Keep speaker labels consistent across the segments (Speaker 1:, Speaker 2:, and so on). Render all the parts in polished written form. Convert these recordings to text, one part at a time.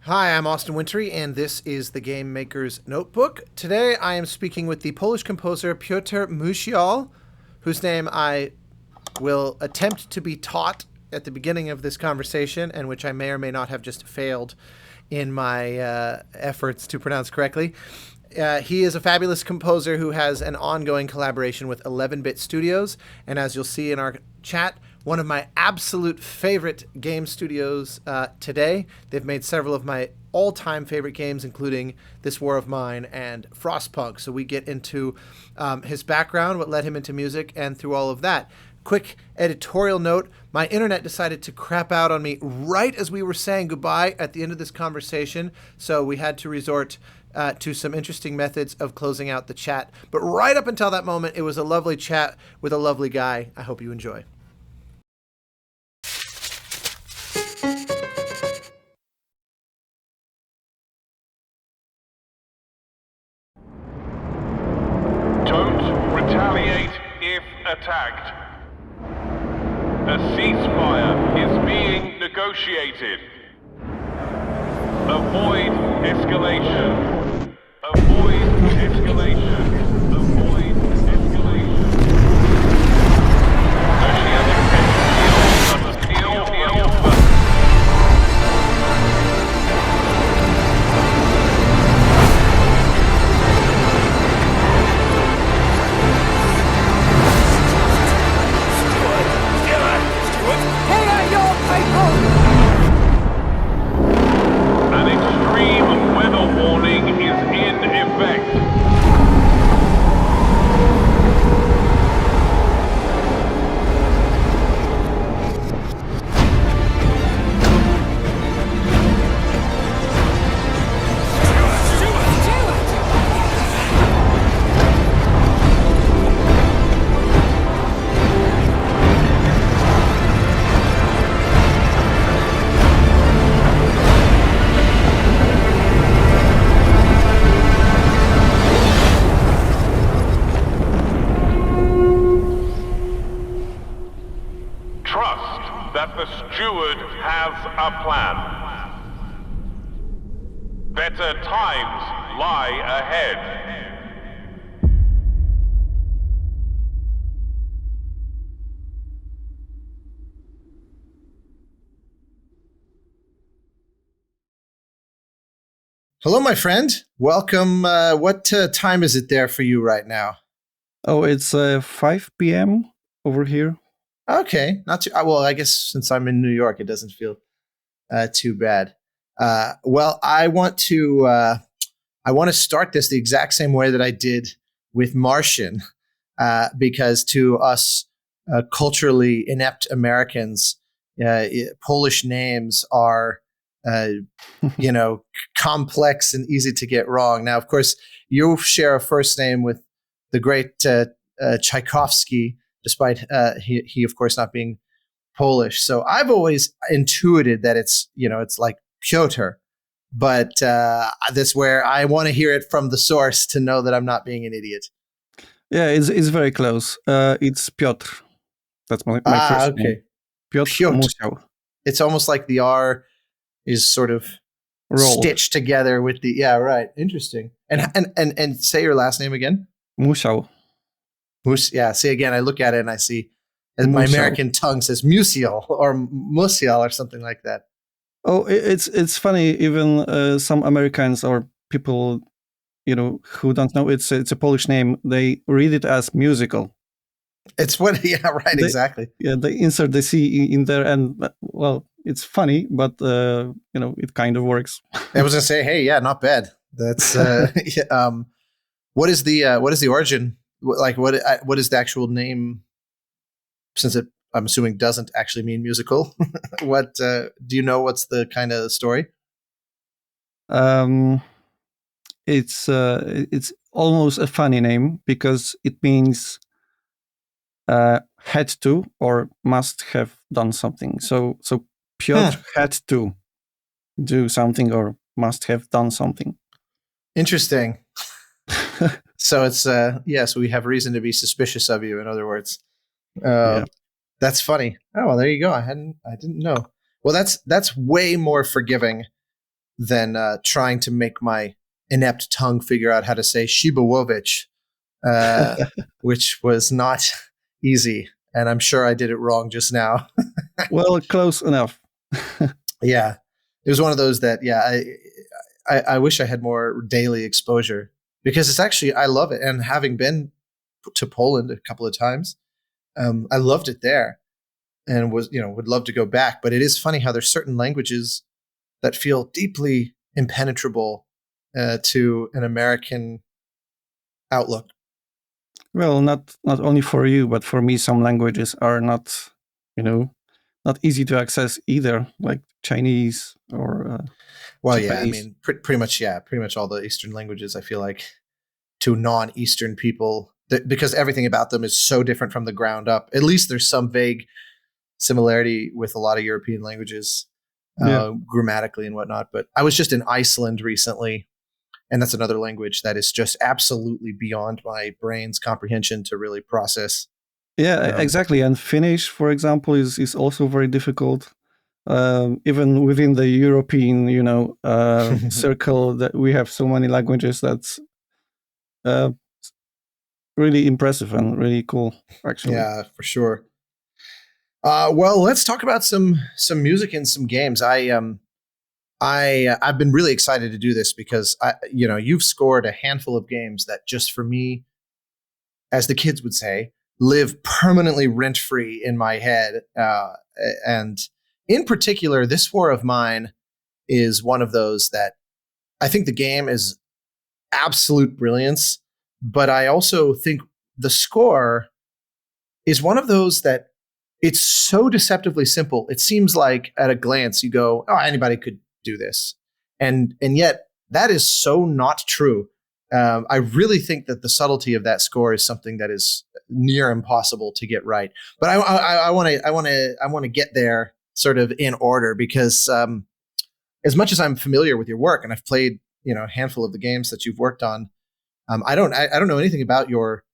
Speaker 1: Hi, I'm Austin Wintory, and this is the Game Maker's Notebook. Today I am speaking with the Polish composer Piotr Musial, whose name I will attempt to be taught at the beginning of this conversation, and which I may or may not have just failed in my efforts to pronounce correctly. He is a fabulous composer who has an ongoing collaboration with 11-Bit Studios, and as you'll see in our chat, one of my absolute favorite game studios today. They've made several of my all-time favorite games, including This War of Mine and Frostpunk. So we get into his background, what led him into music, and through all of that. Quick editorial note, my internet decided to crap out on me right as we were saying goodbye at the end of this conversation, so we had to resort to some interesting methods of closing out the chat. But right up until that moment, it was a lovely chat with a lovely guy. I hope you enjoy.
Speaker 2: Don't retaliate if attacked. A ceasefire is being negotiated. Avoid escalation. Avoid escalation. Avoid escalation. An extreme weather warning is in effect. Trust that the steward has a plan. Better times lie ahead.
Speaker 1: Hello, my friend. Welcome. What time is it there for you right now?
Speaker 3: Oh, it's 5 p.m. over here.
Speaker 1: Okay, not too well. I guess since I'm in New York, it doesn't feel too bad. Well, I want to start this the exact same way that I did with Martian, because to us culturally inept Americans, Polish names are complex and easy to get wrong. Now, of course, you share a first name with the great Tchaikovsky, despite he of course not being Polish. So I've always intuited that it's like Piotr, but that's where I want to hear it from the source to know that I'm not being an idiot.
Speaker 3: Yeah, it's very close. It's Piotr. That's my first name. Piotr Musial.
Speaker 1: It's almost like the R is sort of stitched together with the right. Interesting. And say your last name again.
Speaker 3: Musial.
Speaker 1: Yeah. See again. I look at it and I see, and my American tongue says Musial or Musial or something like that.
Speaker 3: Oh, it's funny. Even some Americans or people, who don't know it's a Polish name, they read it as musical.
Speaker 1: It's what? Yeah. Right. Exactly.
Speaker 3: Yeah. They insert the C in there, and well, it's funny, but it kind of works.
Speaker 1: I was gonna say, hey, yeah, not bad. That's what is the origin? Like, what is the actual name? Since it, I'm assuming, doesn't actually mean musical. What do you know? What's the kind of story?
Speaker 3: It's almost a funny name because it means had to or must have done something. So Piotr had to do something or must have done something.
Speaker 1: Interesting. So it's so we have reason to be suspicious of you, in other words. That's funny. Oh, well, there you go. I didn't know. Well, that's way more forgiving than trying to make my inept tongue figure out how to say Shibowovich, uh, which was not easy. And I'm sure I did it wrong just now.
Speaker 3: Well, close enough.
Speaker 1: Yeah, it was one of those that I wish I had more daily exposure, because it's actually, I love it. And having been to Poland a couple of times, I loved it there, and would love to go back. But it is funny how there's certain languages that feel deeply impenetrable to an American outlook.
Speaker 3: Well, not only for you, but for me, some languages are not, you know, not easy to access either, like Chinese or
Speaker 1: Well, yeah, I
Speaker 3: Japanese.
Speaker 1: mean, pretty much all the Eastern languages, I feel like, to non-Eastern people, because everything about them is so different from the ground up. At least there's some vague similarity with a lot of European languages,
Speaker 3: Yeah,
Speaker 1: grammatically and whatnot. But I was just in Iceland recently, and that's another language that is just absolutely beyond my brain's comprehension to really process.
Speaker 3: yeah,
Speaker 1: Um,
Speaker 3: exactly. And Finnish, for example, is also very difficult. Even within the European, circle, that we have so many languages, that's uh, really impressive and really cool, actually.
Speaker 1: yeah, for sure. Well, let's talk about some music and some games. I've been really excited to do this because you've scored a handful of games that, just for me, as the kids would say, live permanently rent free in my head. And in particular, this War of Mine is one of those that I think the game is absolute brilliance, but I also think the score is one of those that it's so deceptively simple. It seems like at a glance you go, "Oh, anybody could do this," and yet that is so not true. I really think that the subtlety of that score is something that is near impossible to get right. But I want to get there sort of in order, because as much as I'm familiar with your work and I've played a handful of the games that you've worked on, I don't know anything about your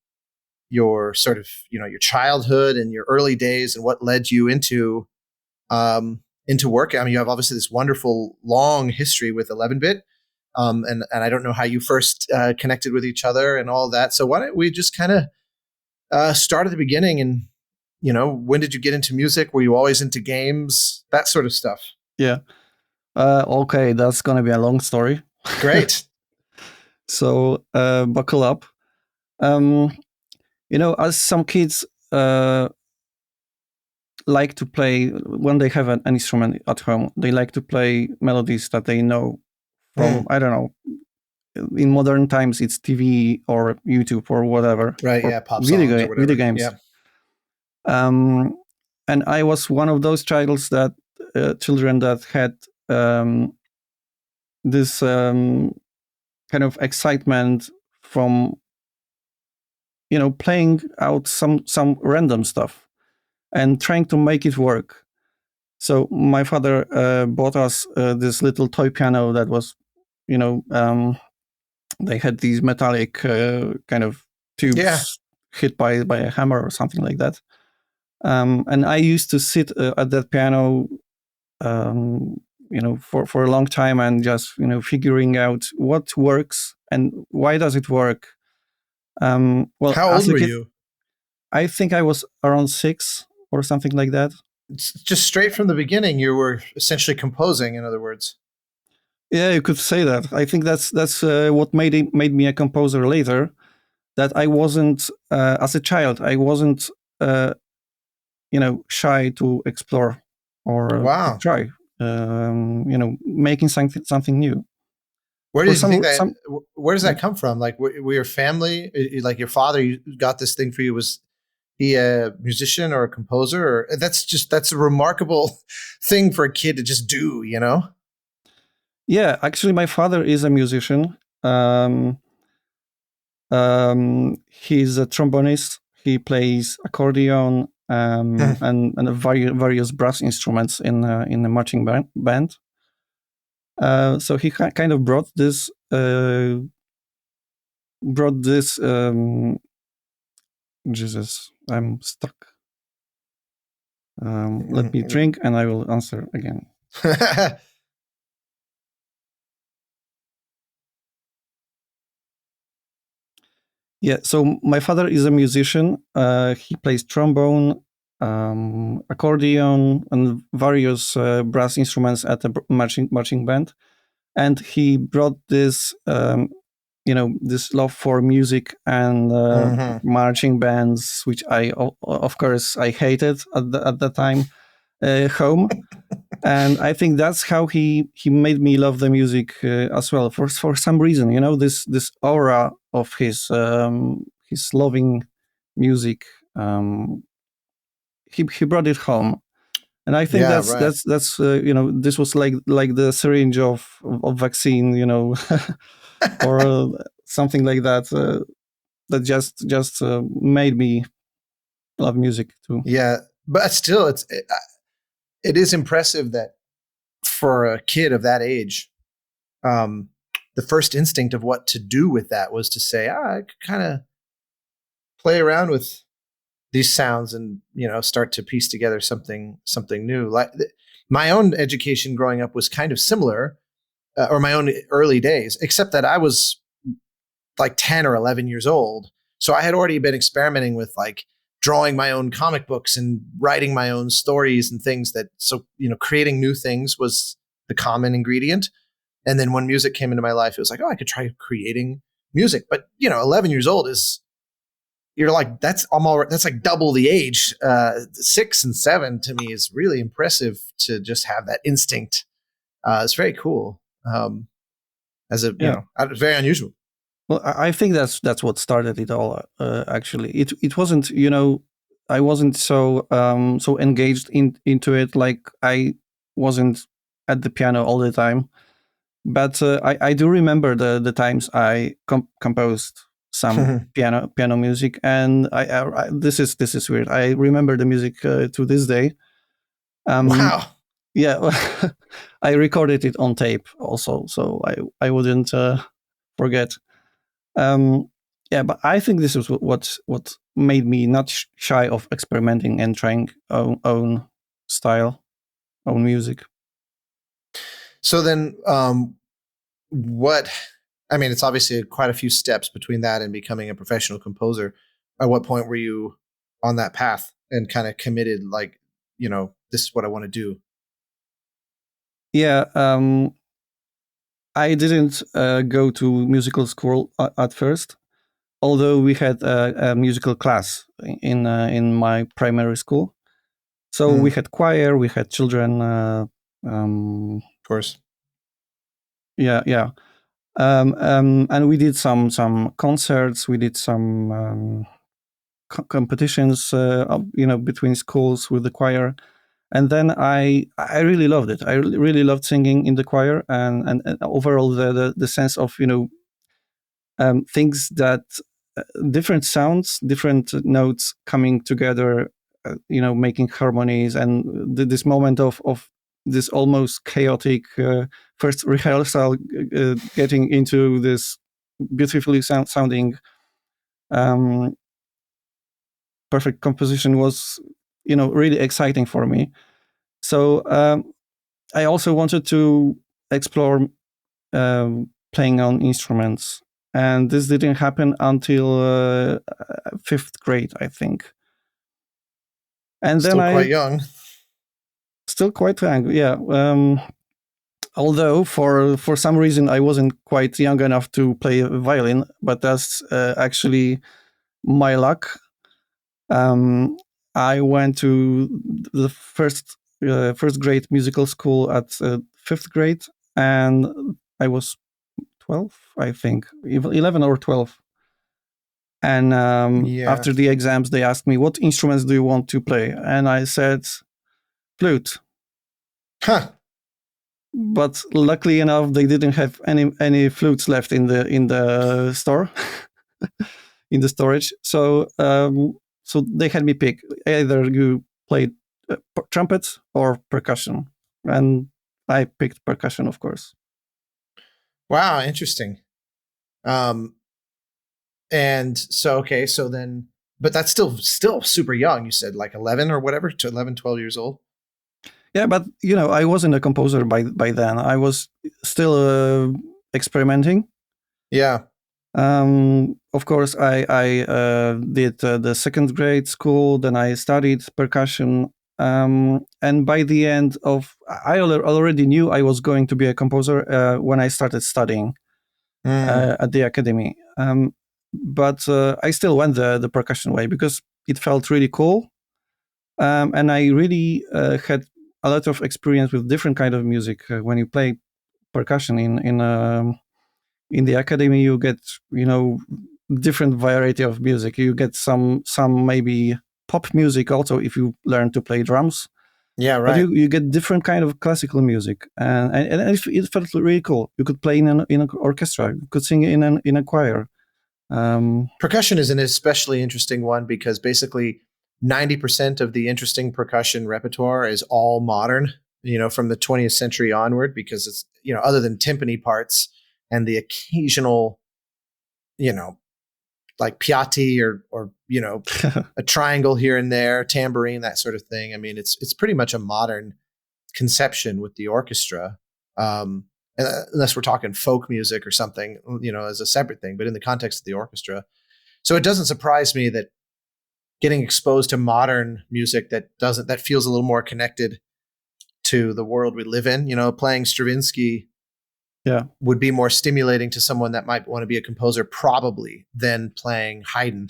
Speaker 1: sort of your childhood and your early days and what led you into work. I mean, you have obviously this wonderful long history with 11-bit, and I don't know how you first connected with each other and all that. So why don't we just kind of start at the beginning, and when did you get into music? Were you always into games? That sort of stuff.
Speaker 3: Yeah. Okay, that's gonna be a long story.
Speaker 1: Great.
Speaker 3: So buckle up. Um, as some kids like to play when they have an instrument at home, they like to play melodies that they know from,
Speaker 1: Mm,
Speaker 3: I don't know, in modern times it's TV or YouTube or whatever,
Speaker 1: right.
Speaker 3: or
Speaker 1: Yeah. Pop songs or
Speaker 3: video
Speaker 1: whatever.
Speaker 3: games.
Speaker 1: Yeah.
Speaker 3: Um, and I was one of those children that had this kind of excitement from playing out some random stuff and trying to make it work. So my father bought us this little toy piano that was, they had these metallic kind of
Speaker 1: Yeah.
Speaker 3: tubes hit by a hammer or something like that. And I used to sit at that piano, for a long time, and just figuring out what works and why does it work. Well,
Speaker 1: How old
Speaker 3: as a
Speaker 1: were
Speaker 3: kid,
Speaker 1: you?
Speaker 3: I think I was around 6 or something like that.
Speaker 1: Just straight from the beginning, you were essentially composing. In other words.
Speaker 3: Yeah, you could say that. I think that's what made me a composer later. That I wasn't as a child. I wasn't uh, shy to explore or to
Speaker 1: Wow.
Speaker 3: try. Making something new.
Speaker 1: Where
Speaker 3: For
Speaker 1: did you think that?
Speaker 3: some
Speaker 1: Where does
Speaker 3: yeah.
Speaker 1: that come from? Like, were your family, like your father, got this thing for you? Was he a musician or a composer? Or that's a remarkable thing for a kid to just do.
Speaker 3: Yeah, actually, my father is a musician. He's a trombonist. He plays accordion and various brass instruments in a marching band. So he kind of brought this. Jesus, I'm stuck. Let me drink, and I will answer again. Yeah, so my father is a musician. He plays trombone, accordion, and various brass instruments at a marching band. And he brought this, this love for music and marching bands, which of course, I hated at the time, home. And I think that's how he made me love the music as well. For some reason, this aura of his loving music. He brought it home, and I think
Speaker 1: Yeah,
Speaker 3: that's
Speaker 1: right.
Speaker 3: this was like the syringe of vaccine, or something like that. That just made me love music too.
Speaker 1: Yeah, but still, it is impressive that for a kid of that age, um, the first instinct of what to do with that was to say, I could kind of play around with these sounds and start to piece together something new. Like my own education growing up was kind of similar, or my own early days, except that I was like 10 or 11 years old. So I had already been experimenting with like drawing my own comic books and writing my own stories and things creating new things was the common ingredient. And then when music came into my life, it was like, oh, I could try creating music. But 11 years old you're like, that's like double the age. 6 and 7 to me is really impressive to just have that instinct. It's very cool.
Speaker 3: Yeah.
Speaker 1: It's very unusual.
Speaker 3: Well, I think that's what started it all. Actually, it wasn't, I wasn't so engaged into it. Like I wasn't at the piano all the time, but I do remember the times I composed some piano music, and this is weird. I remember the music to this day.
Speaker 1: Wow.
Speaker 3: Yeah, I recorded it on tape also, so I wouldn't forget. Um, yeah, but I think this is what made me not shy of experimenting and trying own style, own music.
Speaker 1: So then, what? I mean, it's obviously quite a few steps between that and becoming a professional composer. At what point were you on that path and kind of committed? Like, this is what I want to do.
Speaker 3: Yeah, I didn't go to musical school at first, although we had a musical class in my primary school. So we had choir, we had children.
Speaker 1: Of course.
Speaker 3: Yeah, yeah. And we did some concerts. We did some competitions, between schools with the choir. And then I really loved it. I really loved singing in the choir, and overall the sense of things that different sounds, different notes coming together, making harmonies, and this moment of this almost chaotic first rehearsal, getting into this beautifully sounding perfect composition was really exciting for me. So I also wanted to explore playing on instruments, and this didn't happen until 5th grade, I think. And
Speaker 1: Still
Speaker 3: then
Speaker 1: quite young.
Speaker 3: still quite young, yeah. Although for some reason I wasn't quite young enough to play violin, but that's actually my luck. I went to the first grade musical school at 5th grade, and I was 12, I think, 11 or 12. And
Speaker 1: Yeah.
Speaker 3: after the exams, they asked me, "What instruments do you want to play?" And I said, "Flute."
Speaker 1: Huh.
Speaker 3: But luckily enough, they didn't have any flutes left in the store, in the storage. So they had me pick either you played trumpet or percussion, and I picked percussion, of course.
Speaker 1: Wow. Interesting. Um, and so, okay. So then, but that's still super young. You said like 11 or whatever, to 11, 12 years old.
Speaker 3: Yeah, but I wasn't a composer by then. I was still experimenting.
Speaker 1: Yeah.
Speaker 3: of course, I did the second grade school. Then I studied percussion. And by the end of, already knew I was going to be a composer when I started studying at the academy. But I still went the percussion way because it felt really cool. And I really had a lot of experience with different kind of music. When you play percussion in the academy, you get, different variety of music. You get some maybe pop music also if you learn to play drums.
Speaker 1: Yeah,
Speaker 3: But
Speaker 1: right.
Speaker 3: you get different kind of classical music, and it felt really cool. You could play in an orchestra, you could sing in a choir.
Speaker 1: Percussion is an especially interesting one because basically 90% of the interesting percussion repertoire is all modern, from the 20th century onward, because it's, other than timpani parts and the occasional, like piatti or a triangle here and there, tambourine, that sort of thing. I mean, it's pretty much a modern conception with the orchestra. Unless we're talking folk music or something, as a separate thing, but in the context of the orchestra. So it doesn't surprise me that getting exposed to modern music that feels a little more connected to the world we live in, playing Stravinsky
Speaker 3: Yeah.
Speaker 1: would be more stimulating to someone that might want to be a composer probably than playing Haydn,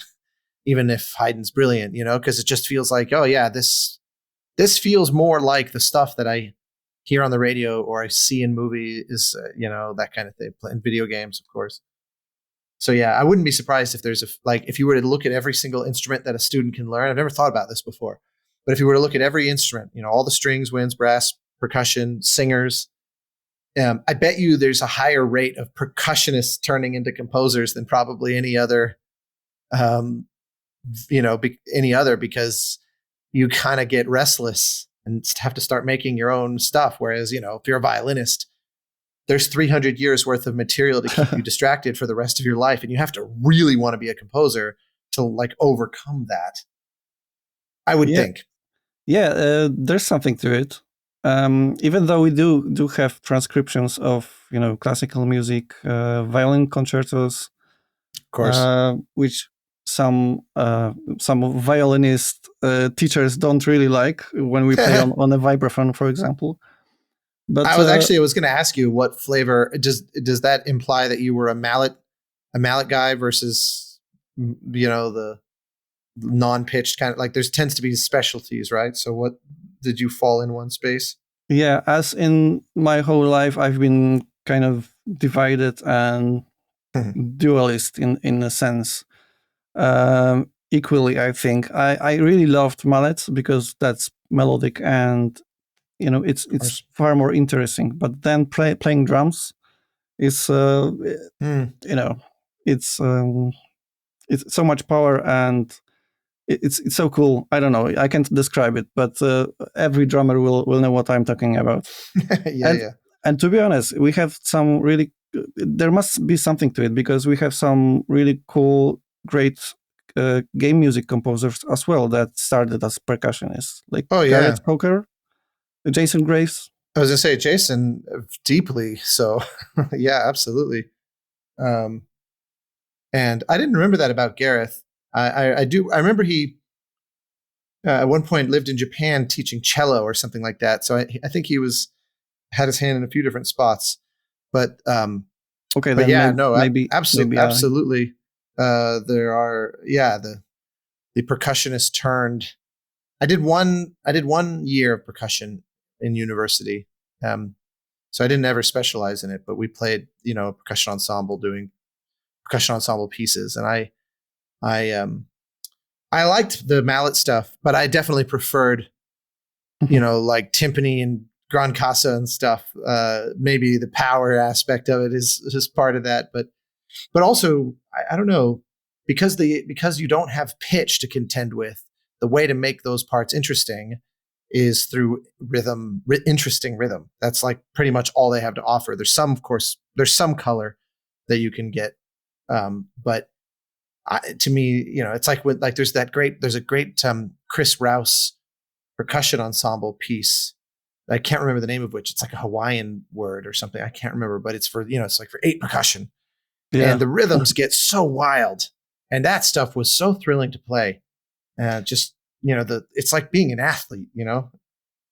Speaker 1: even if Haydn's brilliant, because it just feels like, oh yeah, this feels more like the stuff that I hear on the radio or I see in movies, that kind of thing, playing video games, of course. So yeah, I wouldn't be surprised if there's if you were to look at every single instrument that a student can learn. I've never thought about this before, but if you were to look at every instrument, all the strings, winds, brass, percussion, singers, I bet you there's a higher rate of percussionists turning into composers than probably any other, any other, because you kind of get restless and have to start making your own stuff. Whereas, if you're a violinist, there's 300 years worth of material to keep you distracted for the rest of your life. And you have to really want to be a composer to overcome that, I would think.
Speaker 3: Yeah, there's something to it. Even though we do have transcriptions of classical music, violin concertos,
Speaker 1: Of course.
Speaker 3: which some violinist teachers don't really like when we play on a vibraphone, for example. But
Speaker 1: I was going to ask you what flavor does that imply that you were a mallet guy versus the non-pitched kind of, like, there's tends to be specialties, right? So what did you fall in one space?
Speaker 3: Yeah, as in my whole life, I've been kind of divided and dualist in a sense. Equally, I think I really loved mallets because that's melodic and it's far more interesting. But then playing drums is it's so much power and it's so cool. I don't know. I can't describe it, but every drummer will know what I'm talking about.
Speaker 1: Yeah.
Speaker 3: And to be honest, we have some really. There must be something to it because we have some really cool, great game music composers as well that started as percussionists, like Gareth Coker, Jason Graves.
Speaker 1: I was gonna say Jason deeply so. Yeah, absolutely. And I didn't remember that about Gareth. I do. I remember he at one point lived in Japan teaching cello or something like that. So I think he had his hand in a few different spots. But
Speaker 3: okay,
Speaker 1: but
Speaker 3: then
Speaker 1: yeah, absolutely. There are the percussionist turned. I did one year of percussion in university. So I didn't ever specialize in it, but we played, a percussion ensemble doing percussion ensemble pieces. And I liked the mallet stuff, but I definitely preferred, like timpani and grand casa and stuff. Maybe the power aspect of it is part of that, but also I don't know, because you don't have pitch to contend with. The way to make those parts interesting is through rhythm, interesting rhythm. That's like pretty much all they have to offer. There's some, of course, there's some color that you can get, but to me, it's like there's a great Chris Rouse percussion ensemble piece. I can't remember the name of which. It's like a Hawaiian word or something. I can't remember, but it's for it's like for 8 percussion, and
Speaker 3: Yeah.
Speaker 1: the rhythms get so wild, and that stuff was so thrilling to play. Just it's like being an athlete, you know.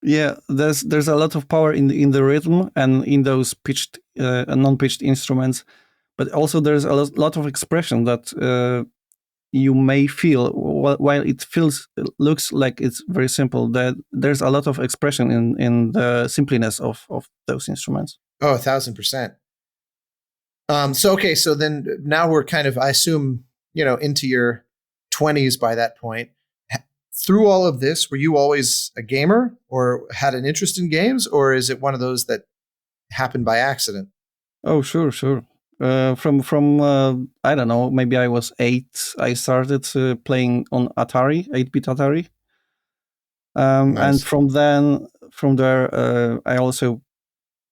Speaker 3: Yeah, there's a lot of power in the rhythm and in those pitched and non-pitched instruments, but also there's a lot of expression that you may feel while it looks like it's very simple. That there's a lot of expression in the simpleness of those instruments.
Speaker 1: Oh, 1,000%. So okay, so then now we're kind of, I assume, into your 20s by that point. Through all of this, were you always a gamer or had an interest in games, or is it one of those that happened by accident?
Speaker 3: Oh, sure, sure. From I don't know, maybe I was 8. I started playing on Atari, 8-bit Atari, and
Speaker 1: Nice.
Speaker 3: from there, I also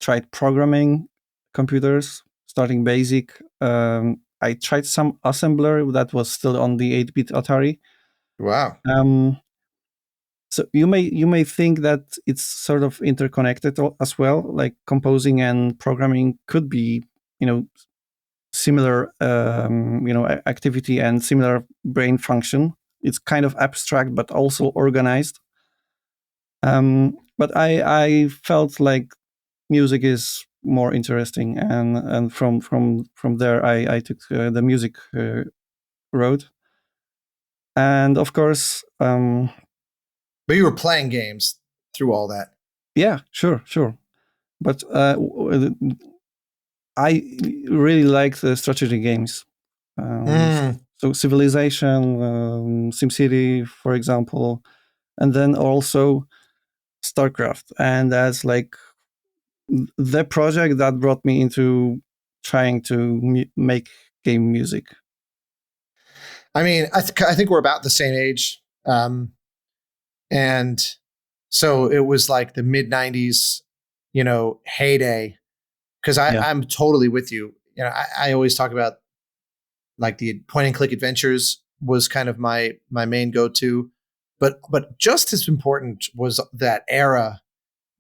Speaker 3: tried programming computers, starting basic. I tried some assembler that was still on the 8-bit Atari.
Speaker 1: Wow.
Speaker 3: Um, so you may think that it's sort of interconnected as well, like composing and programming could be, you know, similar, activity and similar brain function. It's kind of abstract, but also organized. But I felt like music is more interesting, and from there I took the music road, and of course,
Speaker 1: But you were playing games through all that.
Speaker 3: yeah, sure, sure. But I really like the strategy games. Um,
Speaker 1: Mm.
Speaker 3: so Civilization, SimCity, for example, and then also StarCraft, and that's like the project that brought me into trying to make game music.
Speaker 1: I mean, I think we're about the same age. And so it was like the mid 90s, heyday. Because
Speaker 3: Yeah,
Speaker 1: I'm totally with you. I always talk about like the point and click adventures was kind of my main go to, but just as important was that era.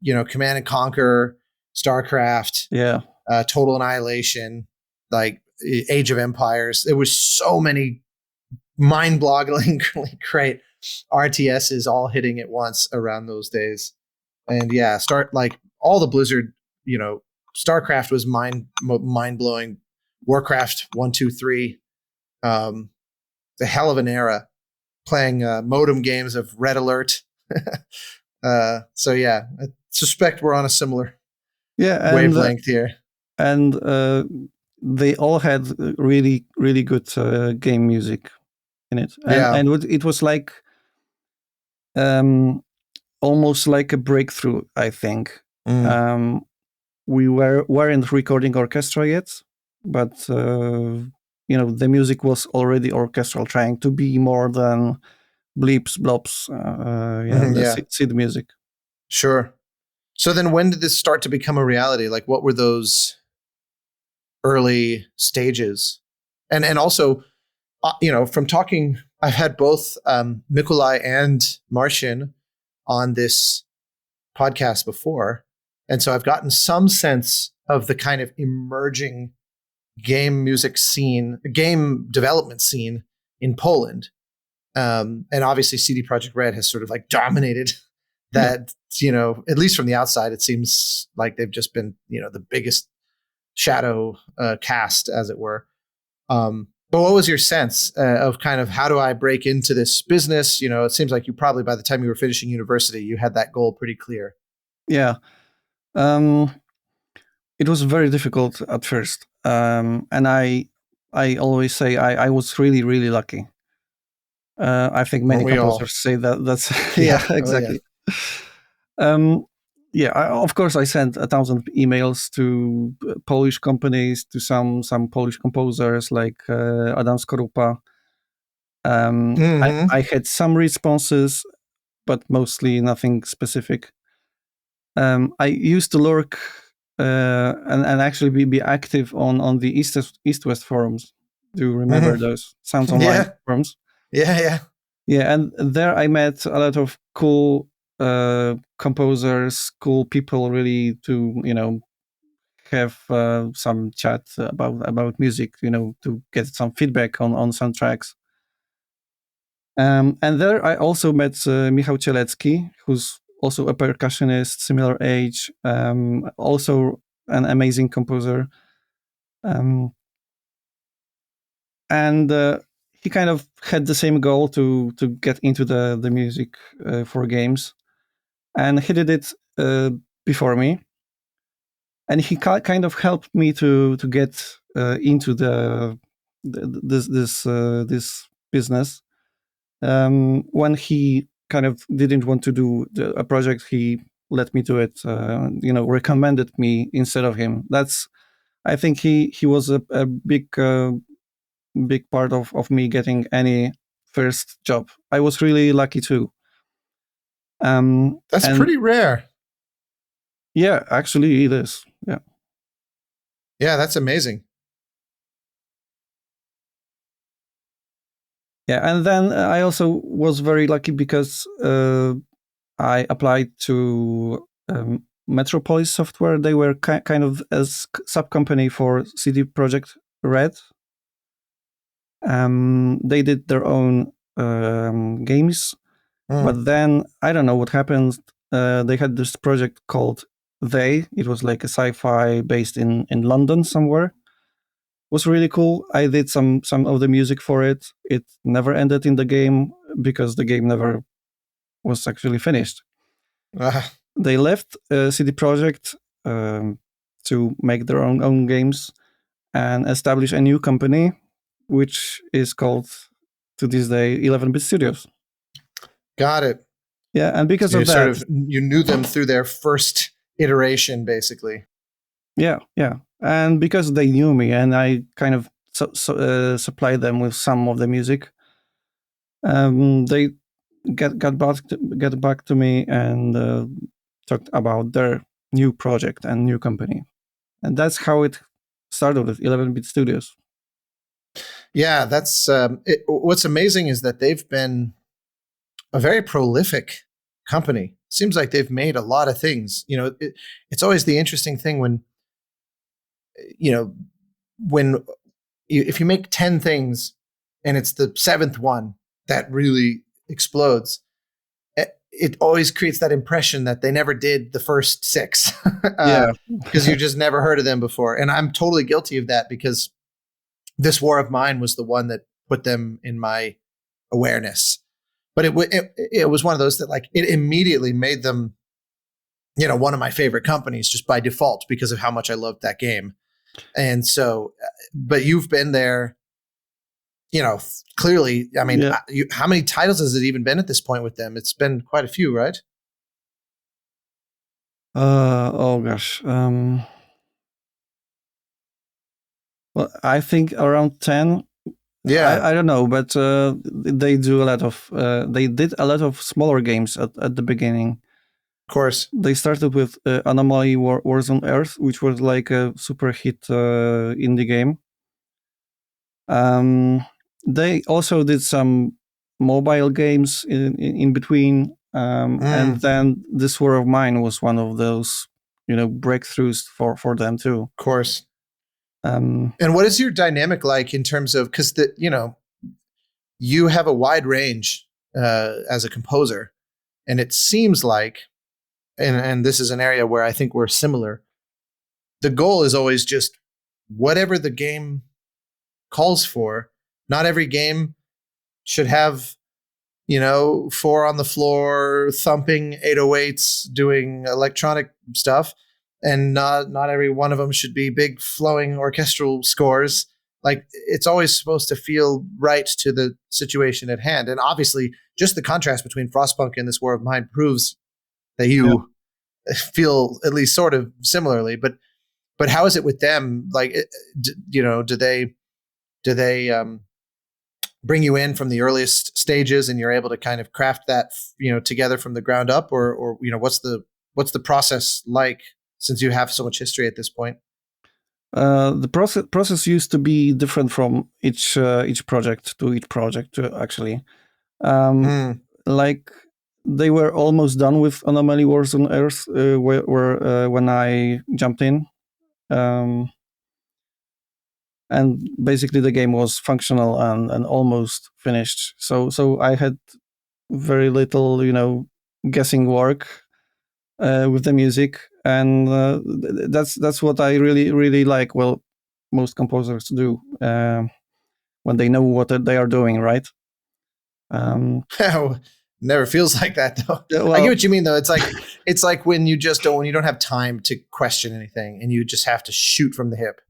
Speaker 1: Command and Conquer, StarCraft,
Speaker 3: yeah,
Speaker 1: Total Annihilation, like Age of Empires. There was so many mind-bogglingly great RTSs all hitting at once around those days. And yeah, start like all the Blizzard, StarCraft was mind blowing. Warcraft 1, 2, 3, the hell of an era. Playing modem games of Red Alert. So yeah, I suspect we're on a similar
Speaker 3: yeah,
Speaker 1: wavelength here.
Speaker 3: and they all had really really good game music in it,
Speaker 1: Yeah.
Speaker 3: and it was like um, almost like a breakthrough. I think
Speaker 1: Mm.
Speaker 3: we weren't recording orchestra yet, but the music was already orchestral, trying to be more than bleeps, blobs,
Speaker 1: Mhm,
Speaker 3: the
Speaker 1: yeah.
Speaker 3: SID music.
Speaker 1: Sure. So then when did this start to become a reality? Like what were those early stages? And also, from talking, I've had both Mikolai and Martian on this podcast before. And so I've gotten some sense of the kind of emerging game music scene, game development scene in Poland. And obviously CD Projekt Red has sort of like dominated
Speaker 3: Yeah.
Speaker 1: that, at least from the outside, it seems like they've just been, the biggest shadow cast, as it were. But what was your sense of kind of how do I break into this business? It seems like you probably, by the time you were finishing university, you had that goal pretty clear.
Speaker 3: Yeah. Um, it was very difficult at first, and I always say I was really really lucky. I think
Speaker 1: Weren't
Speaker 3: many
Speaker 1: we all?
Speaker 3: composers say that. That's yeah,
Speaker 1: Yeah. Oh, yeah.
Speaker 3: exactly. Um, yeah, of course, I sent 1,000 emails to Polish companies, to some Polish composers like Adam Skorupa.
Speaker 1: Mm-hmm.
Speaker 3: I had some responses, but mostly nothing specific. I used to lurk and actually be active on the East West forums. Do you remember
Speaker 1: Mm-hmm.
Speaker 3: those Sounds Online
Speaker 1: Yeah.
Speaker 3: forums?
Speaker 1: Yeah. Yeah.
Speaker 3: Yeah, and there I met a lot of cool composers, cool people, really to have some chat about music, to get some feedback on soundtracks. And there I also met Michał Cielecki, who's also a percussionist, similar age, also an amazing composer. And he kind of had the same goal to get into the music for games, and he did it before me, and he kind of helped me to get into this business. When he kind of didn't want to do a project, he let me do it. Recommended me instead of him. I think he was a big part of me getting any first job. I was really lucky too.
Speaker 1: That's pretty rare.
Speaker 3: Yeah, actually it is. Yeah.
Speaker 1: Yeah, that's amazing.
Speaker 3: Yeah, and then I also was very lucky because I applied to Metropolis Software. They were kind of a sub company for CD Projekt Red. They did their own games, but then I don't know what happened. They had this project called They. It was like a sci-fi based in London somewhere. It was really cool. I did some of the music for it. It never ended in the game because the game never was actually finished. They left CD Projekt to make their own games and establish a new company, which is called to this day 11-Bit Studios.
Speaker 1: Got it.
Speaker 3: Yeah, and because
Speaker 1: so
Speaker 3: of that,
Speaker 1: you knew them through their first iteration, basically.
Speaker 3: Yeah, and because they knew me, and I kind of supplied them with some of the music, they got back to me and talked about their new project and new company, and that's how it started with 11-Bit Studios.
Speaker 1: Yeah, that's what's amazing is that they've been a very prolific company. Seems like they've made a lot of things. It's always the interesting thing when if you make 10 things and it's the seventh one that really explodes, it always creates that impression that they never did the first 6.
Speaker 3: Yeah,
Speaker 1: because you just never heard of them before. And I'm totally guilty of that because This War of Mine was the one that put them in my awareness. But it was one of those that it immediately made them, one of my favorite companies just by default because of how much I loved that game. And so, but you've been there, clearly. I mean, how many titles has it even been at this point with them? It's been quite a few, right?
Speaker 3: Oh gosh. Well, I think around 10.
Speaker 1: Yeah,
Speaker 3: I don't know, but they do a lot of. They did a lot of smaller games at the beginning.
Speaker 1: Of course.
Speaker 3: They started with Anomaly Wars on Earth, which was like a super hit indie game. They also did some mobile games in between, and then This War of Mine was one of those, breakthroughs for them too.
Speaker 1: Of course. And what is your dynamic like in terms of, because you have a wide range as a composer, and it seems like, and this is an area where I think we're similar. The goal is always just whatever the game calls for. Not every game should have, 4 on the floor, thumping 808s, doing electronic stuff. And not every one of them should be big flowing orchestral scores. It's always supposed to feel right to the situation at hand. And obviously, just the contrast between Frostpunk and This War of Mine proves that you feel at least sort of similarly. But how is it with them? Do they bring you in from the earliest stages, and you're able to kind of craft that together from the ground up, or what's the process like, since you have so much history at this point?
Speaker 3: The process used to be different from each project to each project, actually. Like, they were almost done with Anomaly Wars on Earth, where when I jumped in. Um, and basically the game was functional and almost finished. So I had very little, guessing work with the music, and that's what I really really like. Well, most composers do when they know what they are doing, right?
Speaker 1: Never feels like that though. I get
Speaker 3: Well,
Speaker 1: what you mean though. It's like when you just don't when you don't have time to question anything and you just have to shoot from the hip.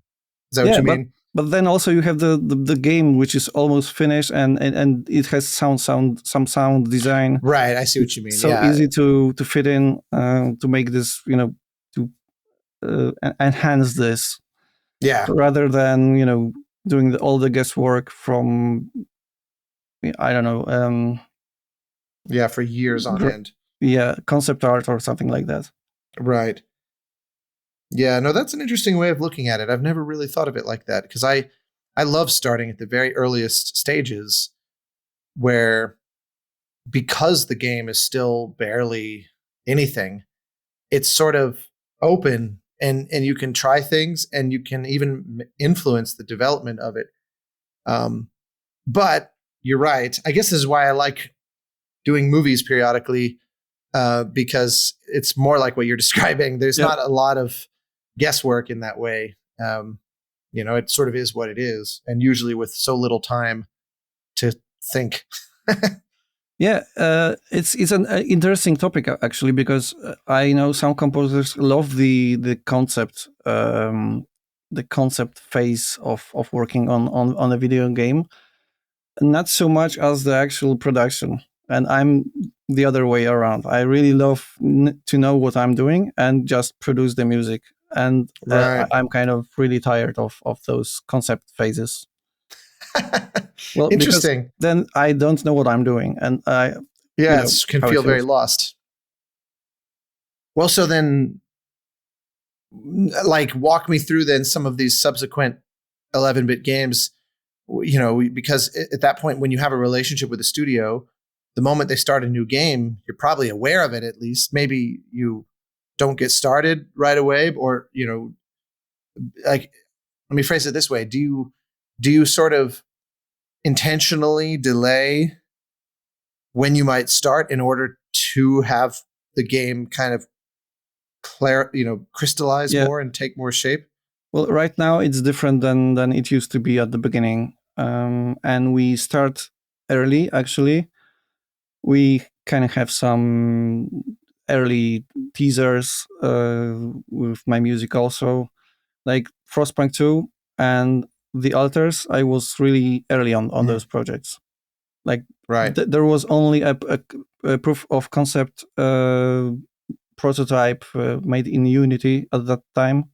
Speaker 1: Is that what
Speaker 3: yeah,
Speaker 1: you mean?
Speaker 3: but then also you have the game which is almost finished, and it has some sound design.
Speaker 1: Right. I see what
Speaker 3: It's
Speaker 1: you mean.
Speaker 3: so
Speaker 1: Yeah.
Speaker 3: easy to fit in, to make this, to enhance this,
Speaker 1: Yeah.
Speaker 3: rather than doing all the guesswork from, I don't know,
Speaker 1: Yeah. For years on end.
Speaker 3: yeah, concept art or something like that.
Speaker 1: Right. Yeah. No, that's an interesting way of looking at it. I've never really thought of it like that because I love starting at the very earliest stages where because the game is still barely anything, it's sort of open and you can try things and you can even influence the development of it. Um, but you're right. I guess this is why I like doing movies periodically because it's more like what you're describing. There's
Speaker 3: Yeah.
Speaker 1: not a lot of guesswork in that way. It sort of is what it is, and usually with so little time to think.
Speaker 3: Yeah, it's an interesting topic actually, because I know some composers love the concept phase of working on a video game, not so much as the actual production. And I'm the other way around. I really love to know what I'm doing and just produce the music. And
Speaker 1: Right.
Speaker 3: I'm kind of really tired of those concept phases. Well, because
Speaker 1: Interesting.
Speaker 3: then I don't know what I'm doing, and
Speaker 1: Yeah, it can
Speaker 3: how it
Speaker 1: feel very
Speaker 3: feels.
Speaker 1: lost. Well, so then, like, walk me through then some of these subsequent 11-bit games. Because at that point, when you have a relationship with the studio, the moment they start a new game, you're probably aware of it at least. Maybe you don't get started right away, or like, let me phrase it this way: do you sort of intentionally delay when you might start in order to have the game kind of crystallize
Speaker 3: Yeah.
Speaker 1: more and take more shape?
Speaker 3: Well, right now it's different than it used to be at the beginning, and we start early. Actually, we kind of have some early teasers with my music also, like Frostpunk 2 and The Alters. I was really early on those projects. Like
Speaker 1: Right.
Speaker 3: there was only a proof of concept prototype made in Unity at that time,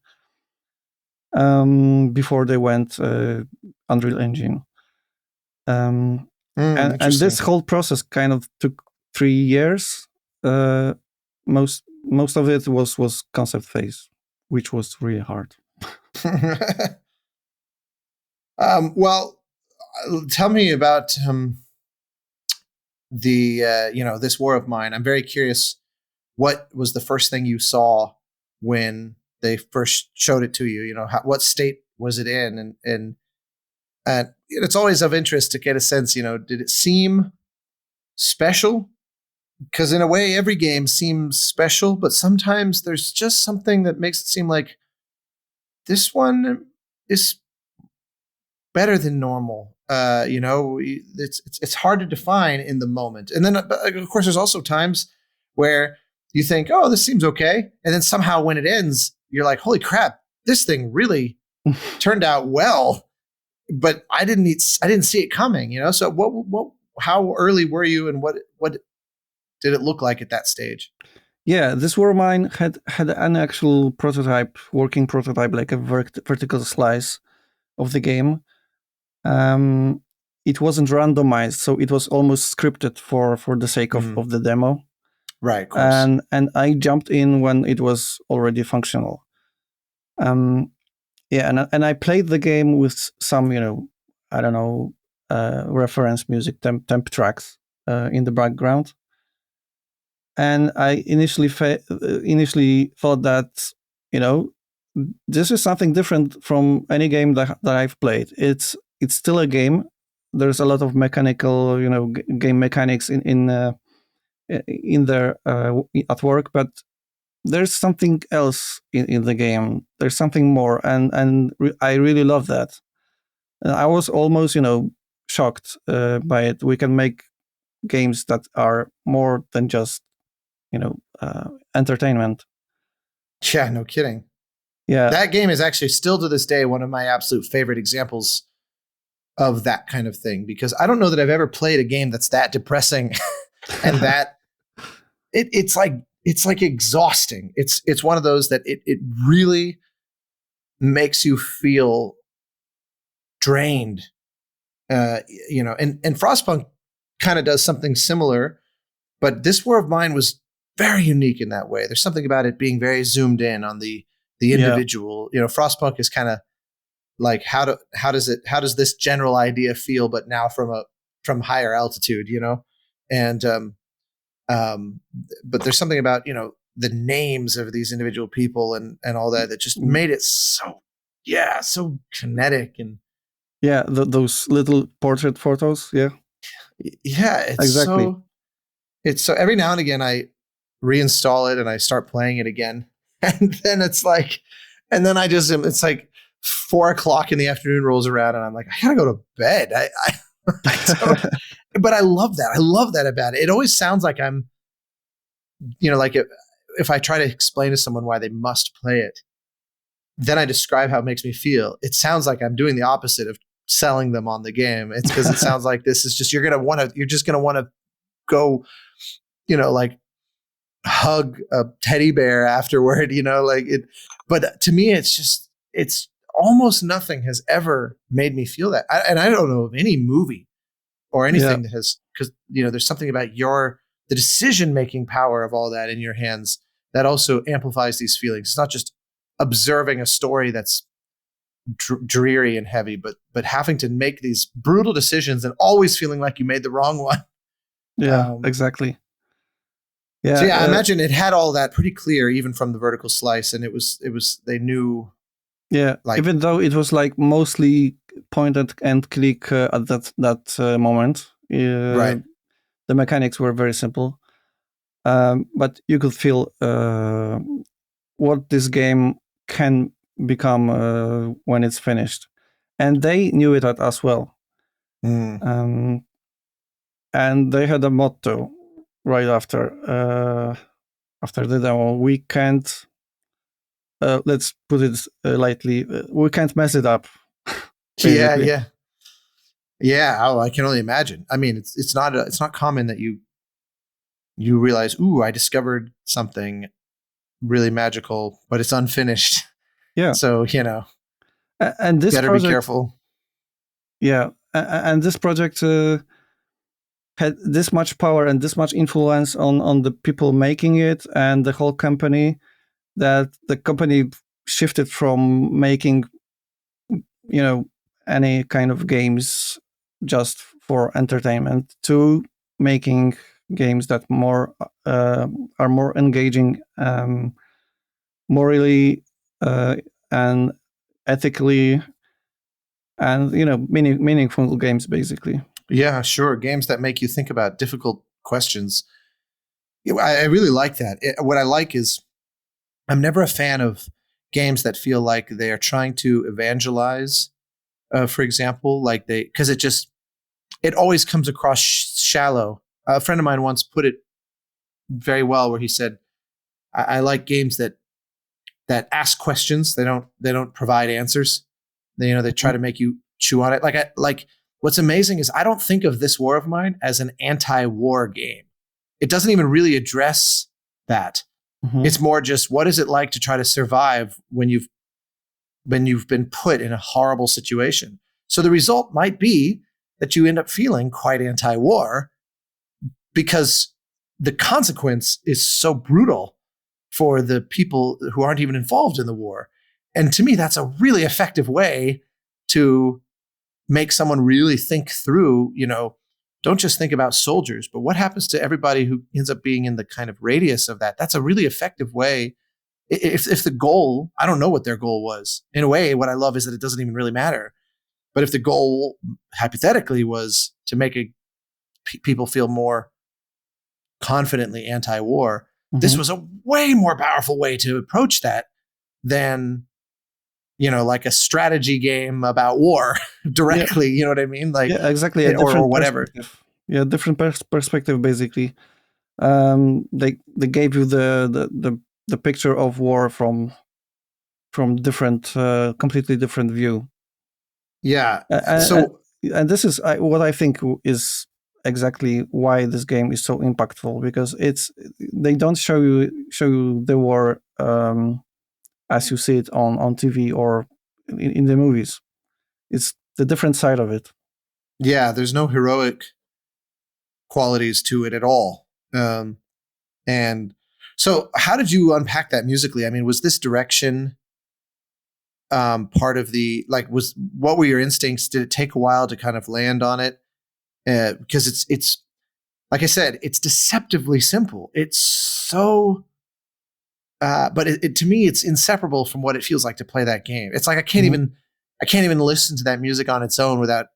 Speaker 3: before they went Unreal Engine. And this
Speaker 1: Interesting.
Speaker 3: whole process kind of took 3 years. Uh, most of it was concept phase, which was really hard.
Speaker 1: Well, tell me about the this war of mine. I'm very curious. What was the first thing you saw when they first showed it to you? What state was it in? And it's always of interest to get a sense. Did it seem special? Because in a way, every game seems special, but sometimes there's just something that makes it seem like this one is better than normal. It's hard to define in the moment. And then, of course, there's also times where you think, "Oh, this seems okay," and then somehow when it ends, you're like, "Holy crap, this thing really turned out well." But I didn't see it coming. So how early were you, and what did it look like at that stage?
Speaker 3: Yeah, this War Mine had an actual prototype, working prototype, like a vertical slice of the game. It wasn't randomized, so it was almost scripted for the sake of the demo.
Speaker 1: Right, of course.
Speaker 3: And I jumped in when it was already functional. Yeah, and I played the game with some, I don't know, reference music, temp tracks in the background. And I initially thought that, you know, this is something different from any game that I've played. It's still a game. There's a lot of mechanical, game mechanics in there at work, but there's something else in the game. There's something more, and I really love that. I was almost, shocked by it. We can make games that are more than just, entertainment.
Speaker 1: Yeah, no kidding.
Speaker 3: Yeah,
Speaker 1: That game is actually still to this day one of my absolute favorite examples of that kind of thing, because I don't know that I've ever played a game that's that depressing and that it's like exhausting. It's one of those that it really makes you feel drained. And Frostpunk kind of does something similar, but this War of Mine was very unique in that way. There's something about it being very zoomed in on the individual. Frostpunk is kind of like how does this general idea feel, but now from higher altitude, and but there's something about the names of these individual people and all that just made it so kinetic. And
Speaker 3: those little portrait photos.
Speaker 1: It's
Speaker 3: exactly.
Speaker 1: So every now and again I reinstall it and I start playing it again, and then it's like it's like 4:00 in the afternoon rolls around and I'm like, I gotta go to bed. But I love that. I love that about it. It always sounds like I'm, like if I try to explain to someone why they must play it, then I describe how it makes me feel. It sounds like I'm doing the opposite of selling them on the game. It's because it sounds like this is just, you're just going to want to go, like hug a teddy bear afterward, like it. But to me, it's almost nothing has ever made me feel that. And I don't know of any movie or anything that has, because, there's something about the decision-making power of all that in your hands that also amplifies these feelings. It's not just observing a story that's dreary and heavy, but having to make these brutal decisions and always feeling like you made the wrong one.
Speaker 3: Exactly.
Speaker 1: So I imagine it had all that pretty clear, even from the vertical slice, and it was they knew.
Speaker 3: Yeah, even though it was like mostly point and click at that moment,
Speaker 1: right?
Speaker 3: The mechanics were very simple, but you could feel what this game can become when it's finished, and they knew it as well. And they had a motto right after the demo: we can't. Let's put it lightly. We can't mess it up.
Speaker 1: Yeah. Oh, I can only imagine. I mean, it's not common that you realize, ooh, I discovered something really magical, but it's unfinished.
Speaker 3: Yeah.
Speaker 1: So
Speaker 3: and this
Speaker 1: better
Speaker 3: project,
Speaker 1: be careful.
Speaker 3: Yeah, and this project had this much power and this much influence on the people making it and the whole company, that the company shifted from making any kind of games just for entertainment to making games that are more engaging, morally and ethically, and meaningful games, basically.
Speaker 1: Yeah, sure. Games that make you think about difficult questions. I really like that. What I like is I'm never a fan of games that feel like they are trying to evangelize, for example, because it always comes across shallow. A friend of mine once put it very well, where he said, I like games that ask questions. They don't provide answers. They try to make you chew on it. Like what's amazing is I don't think of this War of Mine as an anti-war game. It doesn't even really address that. Mm-hmm. It's more just, what is it like to try to survive when you've been put in a horrible situation? So the result might be that you end up feeling quite anti-war because the consequence is so brutal for the people who aren't even involved in the war. And to me, that's a really effective way to make someone really think through, don't just think about soldiers, but what happens to everybody who ends up being in the kind of radius of that. That's a really effective way if the goal, I don't know what their goal was. In a way, what I love is that it doesn't even really matter. But if the goal, hypothetically, was to make people feel more confidently anti-war, this was a way more powerful way to approach that than, like a strategy game about war directly. You know what I mean? Like,
Speaker 3: exactly. A
Speaker 1: or
Speaker 3: different
Speaker 1: whatever.
Speaker 3: Yeah, different perspective basically. They gave you the picture of war from different, completely different view.
Speaker 1: Yeah.
Speaker 3: So, and this is what I think is exactly why this game is so impactful, because they don't show you the war as you see it on TV or in the movies. It's the different side of it.
Speaker 1: Yeah, there's no heroic qualities to it at all. And so how did you unpack that musically? I mean, was this direction part of what were your instincts? Did it take a while to kind of land on it? Because it's like I said, it's deceptively simple. It's so, but to me, it's inseparable from what it feels like to play that game. It's like I can't even listen to that music on its own without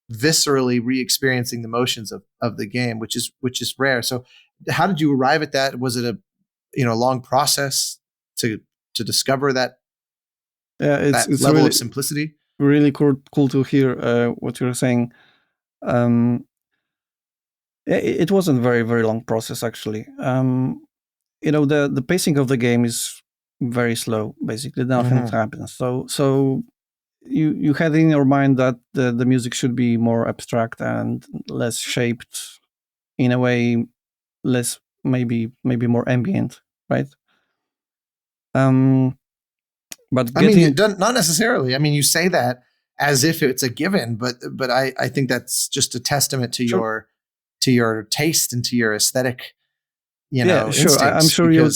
Speaker 1: viscerally re-experiencing the motions of the game, which is rare. So how did you arrive at that? Was it a long process to discover that
Speaker 3: It's
Speaker 1: level
Speaker 3: really,
Speaker 1: of simplicity?
Speaker 3: really cool to hear what you're saying. It wasn't a very, very long process actually. The pacing of the game is very slow. Basically, nothing happens. So you had in your mind that the music should be more abstract and less shaped, in a way, less maybe more ambient, right? But
Speaker 1: I mean, not necessarily. I mean, you say that as if it's a given, but I think that's just a testament to your taste and to your aesthetic,
Speaker 3: sure.
Speaker 1: instincts.
Speaker 3: I'm sure you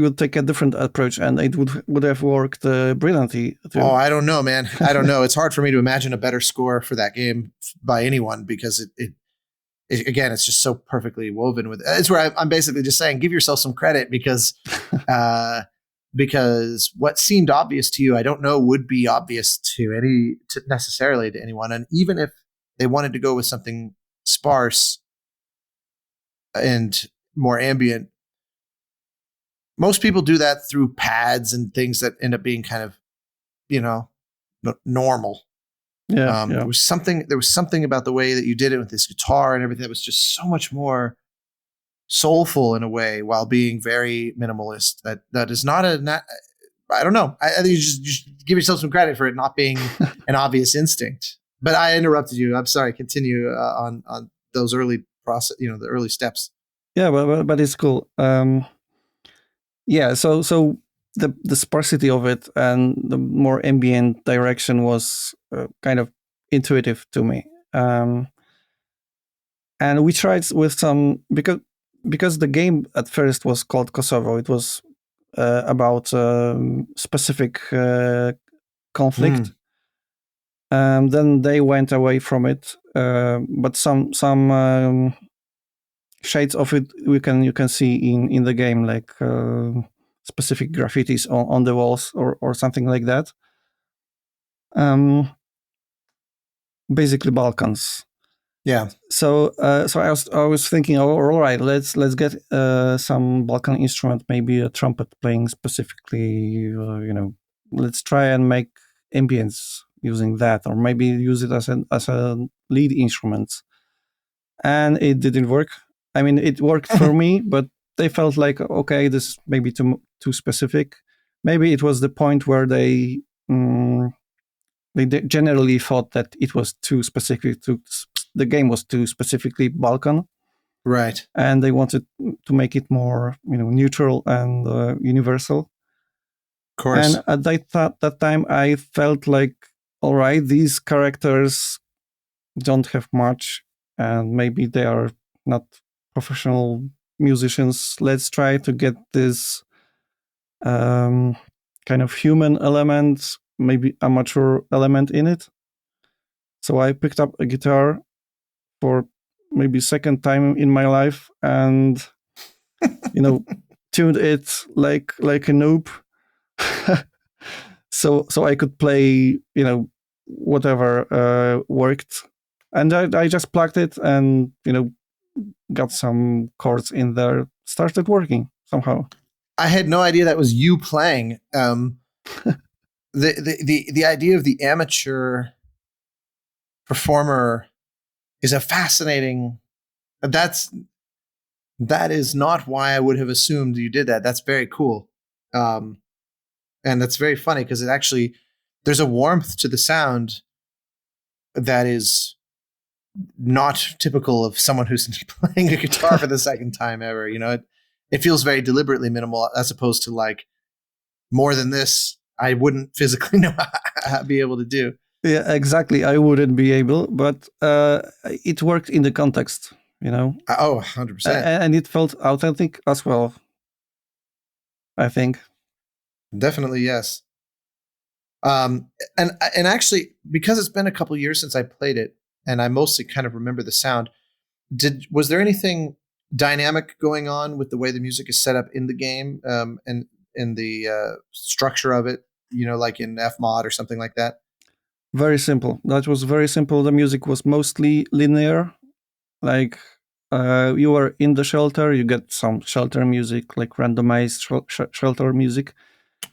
Speaker 3: would take a different approach, and it would have worked brilliantly too.
Speaker 1: Oh, I don't know, man. I don't know. It's hard for me to imagine a better score for that game by anyone, because it again, it's just so perfectly woven with. It's where I'm basically just saying, give yourself some credit, because because what seemed obvious to you, I don't know, would be obvious necessarily to anyone. And even if they wanted to go with something sparse and more ambient, most people do that through pads and things that end up being kind of, normal. There was something about the way that you did it with this guitar and everything that was just so much more soulful in a way, while being very minimalist. That is not I don't know. I think you just give yourself some credit for it not being an obvious instinct. But I interrupted you. I'm sorry. Continue on those early process. The early steps.
Speaker 3: Yeah, but it's cool. So the sparsity of it and the more ambient direction was kind of intuitive to me. And we tried with some, because the game at first was called Kosovo. It was about specific conflict. Then they went away from it, but some shades of it you can see in the game, like specific graffitis on the walls or something like that. Basically Balkans.
Speaker 1: Yeah.
Speaker 3: So I was thinking, all right, let's get some Balkan instrument, maybe a trumpet playing specifically. Let's try and make ambience using that, or maybe use it as a lead instrument. And it didn't work. I mean, it worked for me, but they felt like, okay, this may be too specific. Maybe it was the point where they generally thought that it was too specific. The game was too specifically Balkan,
Speaker 1: right?
Speaker 3: And they wanted to make it more, neutral and universal.
Speaker 1: Of course.
Speaker 3: And at that time, I felt like, all right, these characters don't have much, and maybe they are not professional musicians. Let's try to get this kind of human element, maybe amateur element in it. So I picked up a guitar for maybe second time in my life, and tuned it like a noob, so I could play whatever worked, and I just plugged it and got some chords in there, started working somehow.
Speaker 1: I had no idea that was you playing. The idea of the amateur performer is a fascinating. That is not why I would have assumed you did that. That's very cool, and that's very funny because it actually there's a warmth to the sound that is not typical of someone who's playing a guitar for the second time ever. It feels very deliberately minimal as opposed to like more than this. I wouldn't physically be able to do.
Speaker 3: Yeah, exactly. I wouldn't be able, but it worked in the context,
Speaker 1: 100%.
Speaker 3: And it felt authentic as well, I think.
Speaker 1: Definitely, yes. And actually, because it's been a couple years since I played it, and I mostly kind of remember the sound, was there anything dynamic going on with the way the music is set up in the game, and in the structure of it, like in Fmod or something like that?
Speaker 3: Very simple. That was very simple. The music was mostly linear. Like you are in the shelter, you get some shelter music, like randomized shelter music.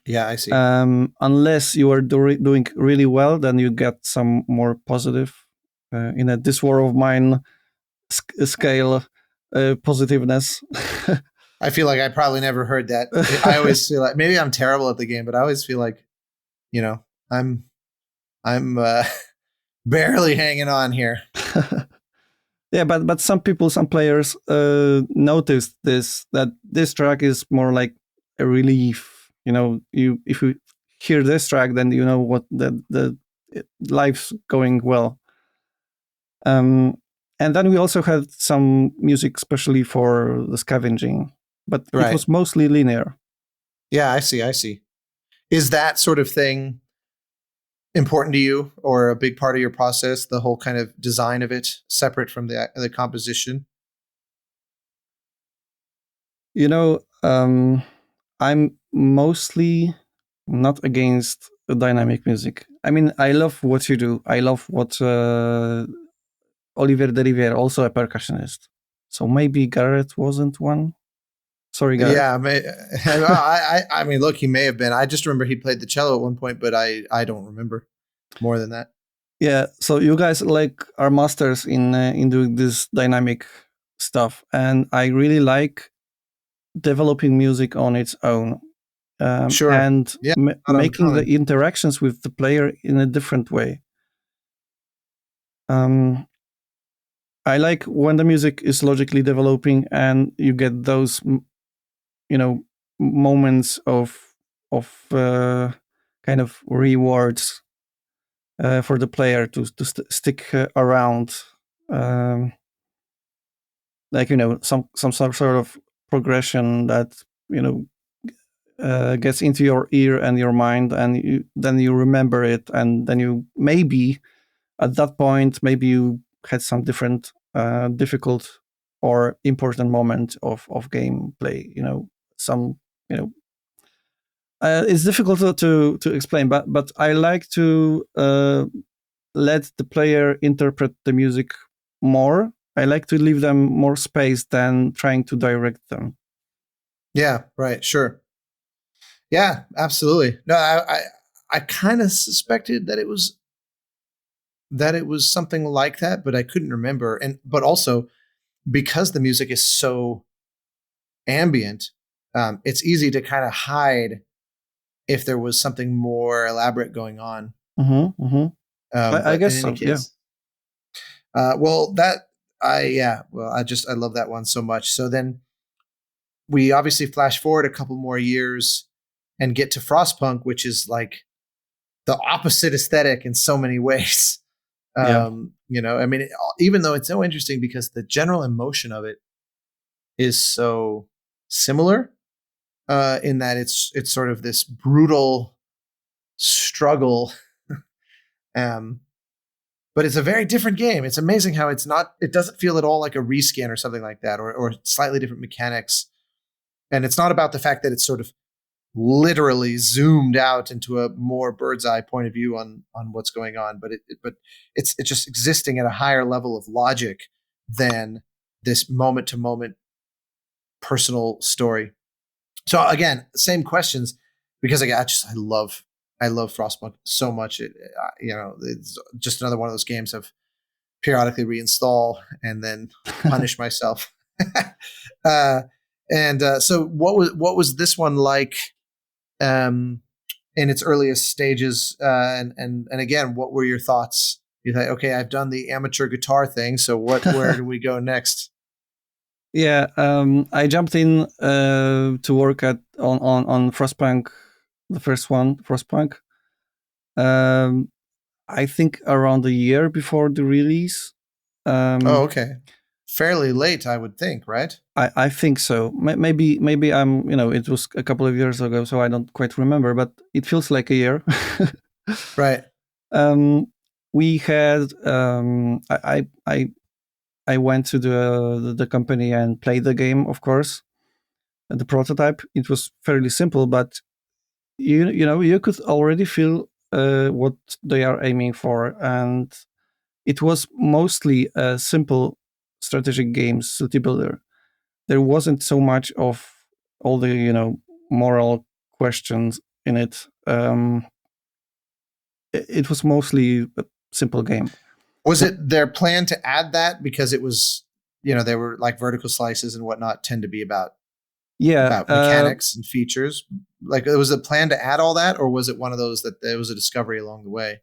Speaker 1: Yeah, I see.
Speaker 3: Unless you are doing really well, then you get some more positive in a This War of Mine scale positiveness.
Speaker 1: I feel like I probably never heard that. I always feel like maybe I'm terrible at the game, but I always feel like, I'm barely hanging on here.
Speaker 3: Yeah, but some players noticed that this track is more like a relief. If you hear this track, then you know what the life's going well. And then we also had some music, especially for the scavenging, but
Speaker 1: Right.
Speaker 3: It was mostly linear.
Speaker 1: Yeah, I see. Is that sort of thing important to you, or a big part of your process? The whole kind of design of it, separate from the composition.
Speaker 3: I'm mostly not against dynamic music. I mean, I love what you do. I love what Olivier de Rivière, also a percussionist. So maybe Garrett wasn't one. Sorry, Garrett.
Speaker 1: Yeah, I mean, look, he may have been. I just remember he played the cello at one point, but I don't remember more than that.
Speaker 3: Yeah, so you guys are masters in doing this dynamic stuff, and I really like developing music on its own.
Speaker 1: Sure.
Speaker 3: And
Speaker 1: Yeah,
Speaker 3: making the interactions with the player in a different way. I like when the music is logically developing and you get those, moments of kind of rewards for the player to stick around, like some sort of progression that gets into your ear and your mind, and then you remember it, and then you maybe at that point maybe you had some different difficult or important moment of gameplay. Some it's difficult to explain, but I like to let the player interpret the music more. I like to leave them more space than trying to direct them.
Speaker 1: Yeah, right. Sure. Yeah, absolutely. No, I kind of suspected that it was something like that, but I couldn't remember. But also because the music is so ambient, it's easy to kind of hide if there was something more elaborate going on.
Speaker 3: Mm-hmm, mm-hmm. I guess so. Case,
Speaker 1: yeah. Well, I love that one so much. So then we obviously flash forward a couple more years and get to Frostpunk, which is like the opposite aesthetic in so many ways. I mean, even though it's so interesting because the general emotion of it is so similar, in that it's sort of this brutal struggle, but it's a very different game. It's amazing how it doesn't feel at all like a reskin or something like that, or slightly different mechanics. And it's not about the fact that it's sort of literally zoomed out into a more bird's eye point of view on what's going on, but it's just existing at a higher level of logic than this moment to moment personal story. So again, same questions, because again, I love Frostpunk so much. It's just another one of those games I've periodically reinstall and then punish myself. uh, so what was this one like in its earliest stages? And again, what were your thoughts? You thought, okay, I've done the amateur guitar thing, so where do we go next?
Speaker 3: Yeah, I jumped in to work on Frostpunk, the first one, Frostpunk. Um, I think around a year before the release.
Speaker 1: Oh, okay, fairly late, I would think, right?
Speaker 3: I think so. Maybe I'm, it was a couple of years ago, so I don't quite remember, but it feels like a year.
Speaker 1: Right.
Speaker 3: um, we had I went to the company and played the game, of course. The prototype, it was fairly simple, but you could already feel what they are aiming for, and it was mostly a simple strategic game, city builder. There wasn't so much of all the moral questions in it. It was mostly a simple game.
Speaker 1: Was it their plan to add that because it was, they were like vertical slices and whatnot tend to be
Speaker 3: Yeah,
Speaker 1: about mechanics and features? Like, it was a plan to add all that, or was it one of those that there was a discovery along the way?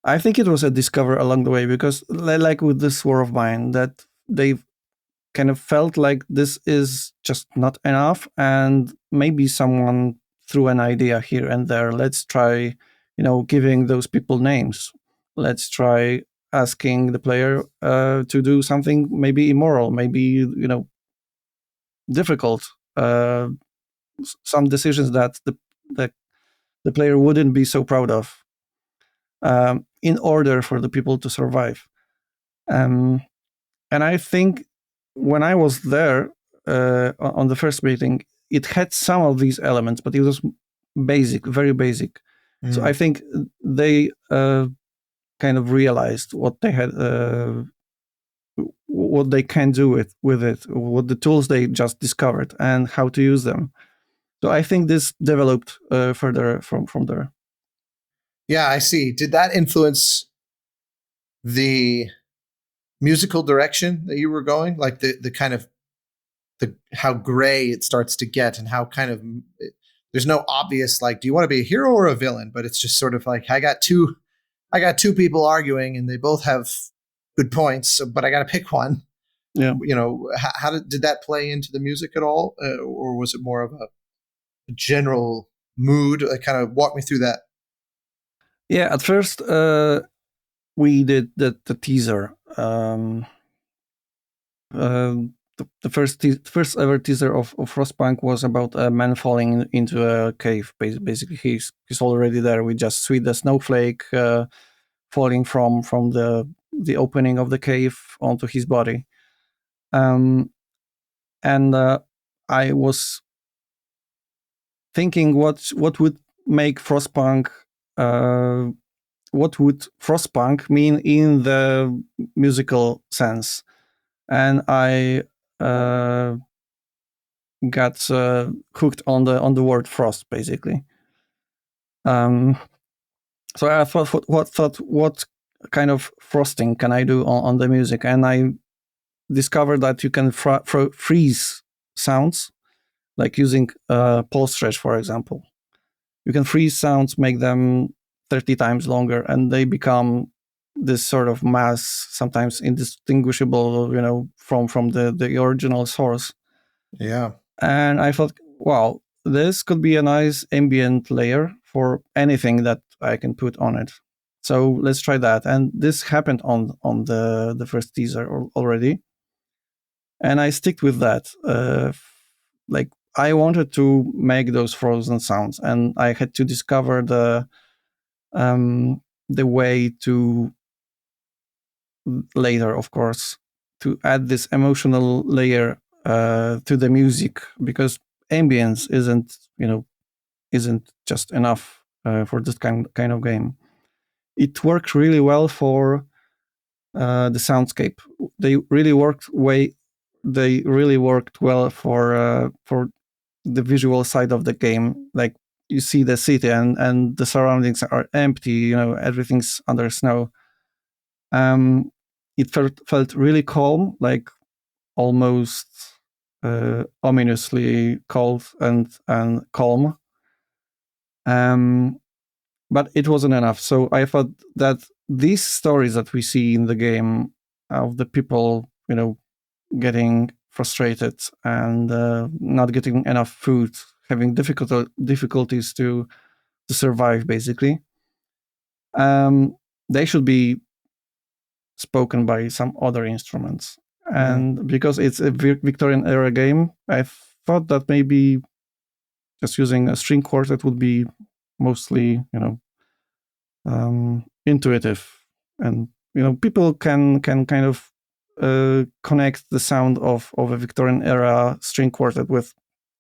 Speaker 3: I think it was a discover along the way, because like with this War of Mine, that they kind of felt like this is just not enough, and maybe someone threw an idea here and there. Let's try, giving those people names. Let's try asking the player to do something maybe immoral, maybe difficult, uh, some decisions that the player wouldn't be so proud of, in order for the people to survive. Um, and I think when I was there on the first meeting, it had some of these elements, but it was basic, very basic. So I think they kind of realized what they had, what they can do with it, what the tools they just discovered, and how to use them. So I think this developed further from there.
Speaker 1: Yeah, I see. Did that influence the musical direction that you were going? Like the kind of the how gray it starts to get, and how kind of there's no obvious, like, do you want to be a hero or a villain? But it's just sort of like, I got two people arguing and they both have good points, but I got to pick one.
Speaker 3: Yeah.
Speaker 1: How did that play into the music at all, or was it more of a general mood? Kind of walk me through that.
Speaker 3: Yeah, at first we did the teaser. The first ever teaser of Frostpunk was about a man falling into a cave. Basically, he's already there. We just see the snowflake falling from the opening of the cave onto his body. And I was thinking, what would make Frostpunk, what would Frostpunk mean in the musical sense? And I got hooked on the word frost, basically. So I what kind of frosting can I do on the music? And I discovered that you can freeze sounds, like using pulse stretch, for example. You can freeze sounds, make them 30 times longer, and they become this sort of mass, sometimes indistinguishable, from the original source.
Speaker 1: Yeah.
Speaker 3: And I thought, wow, this could be a nice ambient layer for anything that I can put on it. So let's try that. And this happened on the first teaser already. And I stick with that. Like, I wanted to make those frozen sounds, and I had to discover the way to later, of course, to add this emotional layer to the music, because ambience isn't just enough for this kind of game. It worked really well for the soundscape. They really worked well for the visual side of the game. Like you see the city and the surroundings are empty. Everything's under snow. It felt really calm, like almost ominously cold and calm. But it wasn't enough. So I thought that these stories that we see in the game of the people, getting frustrated and not getting enough food, having difficulties to survive, basically, they should be spoken by some other instruments. And because it's a Victorian era game, I thought that maybe just using a string quartet would be mostly, intuitive, and people can kind of connect the sound of a Victorian era string quartet with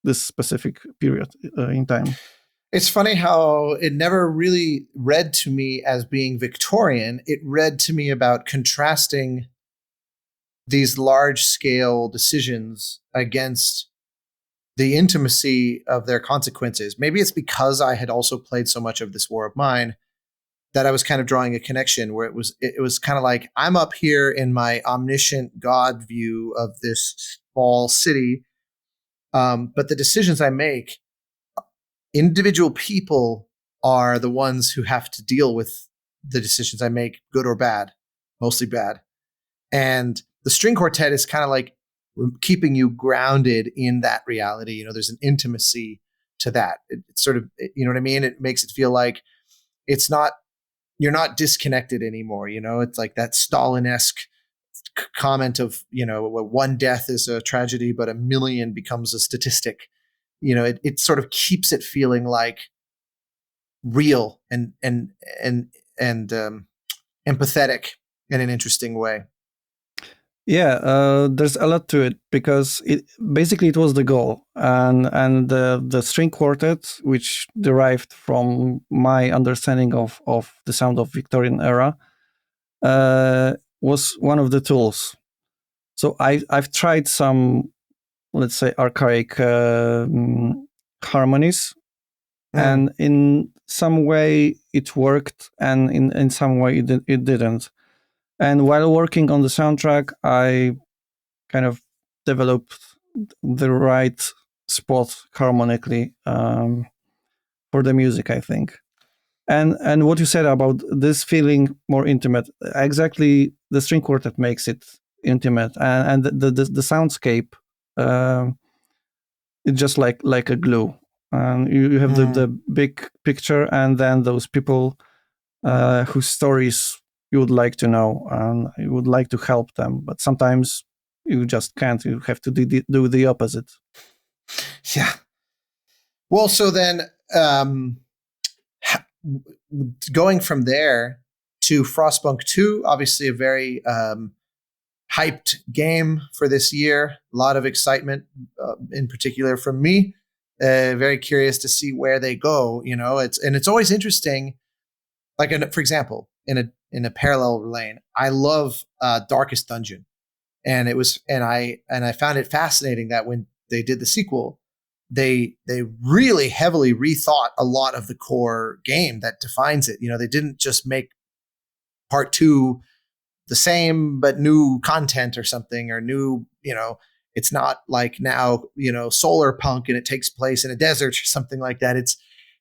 Speaker 3: this specific period in time.
Speaker 1: It's funny how it never really read to me as being Victorian. It read to me about contrasting these large-scale decisions against the intimacy of their consequences. Maybe it's because I had also played so much of this War of Mine that I was kind of drawing a connection where it was kind of like, I'm up here in my omniscient God view of this small city, but the decisions I make, individual people are the ones who have to deal with the decisions I make, good or bad, mostly bad. And the string quartet is kind of like keeping you grounded in that reality. There's an intimacy to that. It's sort of, you know what I mean? It makes it feel like you're not disconnected anymore. It's like that Stalin-esque comment of, one death is a tragedy, but a million becomes a statistic. It sort of keeps it feeling like real and empathetic in an interesting way.
Speaker 3: Yeah, there's a lot to it because it was the goal, and the string quartet, which derived from my understanding of the sound of Victorian era, was one of the tools. So I've tried some, let's say, archaic harmonies, and in some way it worked, and in some way it didn't. And while working on the soundtrack, I kind of developed the right spot harmonically for the music, I think. And what you said about this feeling more intimate, exactly, the string quartet makes it intimate, and the soundscape, it's just like a glue. You have the big picture, and then those people whose stories you would like to know and you would like to help them, but sometimes you just can't. You have to do the opposite.
Speaker 1: Yeah. Well, so then going from there to Frostpunk 2, obviously a very hyped game for this year. A lot of excitement, in particular from me. Very curious to see where they go. It's always interesting. Like, for example, in a parallel lane, I love Darkest Dungeon, and I found it fascinating that when they did the sequel, they really heavily rethought a lot of the core game that defines it. They didn't just make part 2 the same but new content or something, or new, it's not like now, solar punk and it takes place in a desert or something like that. It's,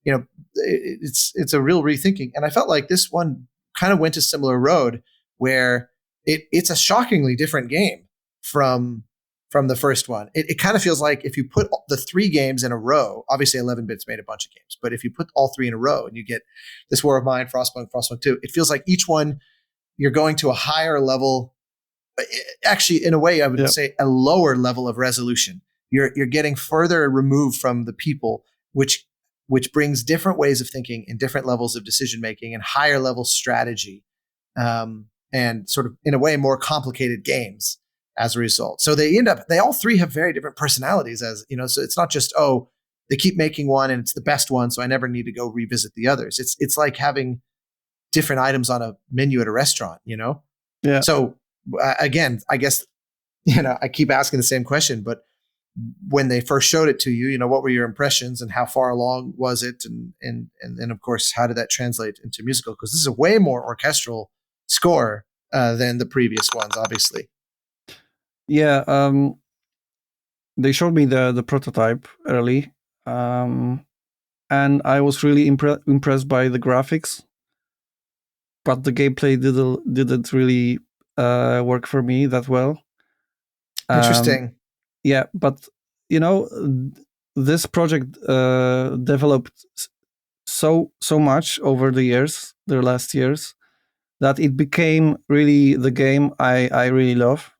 Speaker 1: it's a real rethinking. And I felt like this one kind of went a similar road where it's a shockingly different game from the first one. It kind of feels like if you put the 3 games in a row, obviously 11-Bits made a bunch of games, but if you put all 3 in a row and you get this War of Mine, Frostpunk 2, it feels like each one you're going to a higher level. Actually, in a way, I would say a lower level of resolution. You're getting further removed from the people, which brings different ways of thinking and different levels of decision making and higher level strategy, and sort of, in a way, more complicated games. as a result. So they all three have very different personalities, as you know. So it's not just, oh, they keep making one and it's the best one, so I never need to go revisit the others. It's like having different items on a menu at a restaurant, you know?
Speaker 3: Yeah.
Speaker 1: So again, I guess, I keep asking the same question, but when they first showed it to you, what were your impressions and how far along was it? And then of course, how did that translate into musical? Because this is a way more orchestral score than the previous ones, obviously.
Speaker 3: Yeah. They showed me the prototype early. And I was really impressed by the graphics, but the gameplay didn't really work for me that well.
Speaker 1: Interesting.
Speaker 3: Yeah, but this project developed so much over the last years, that it became really the game I really love.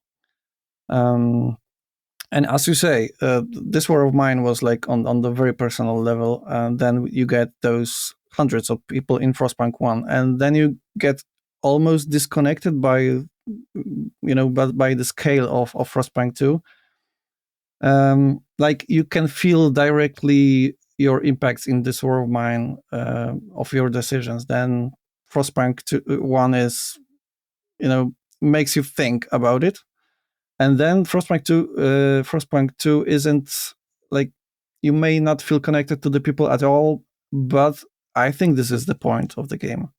Speaker 3: And as you say, this War of Mine was like on the very personal level, and then you get those hundreds of people in Frostpunk 1, and then you get almost disconnected by the scale of Frostpunk 2. Like you can feel directly your impacts in this War of Mine of your decisions. Then Frostpunk 1 is, makes you think about it. And then Frostpunk 2 isn't like, you may not feel connected to the people at all, but I think this is the point of the game.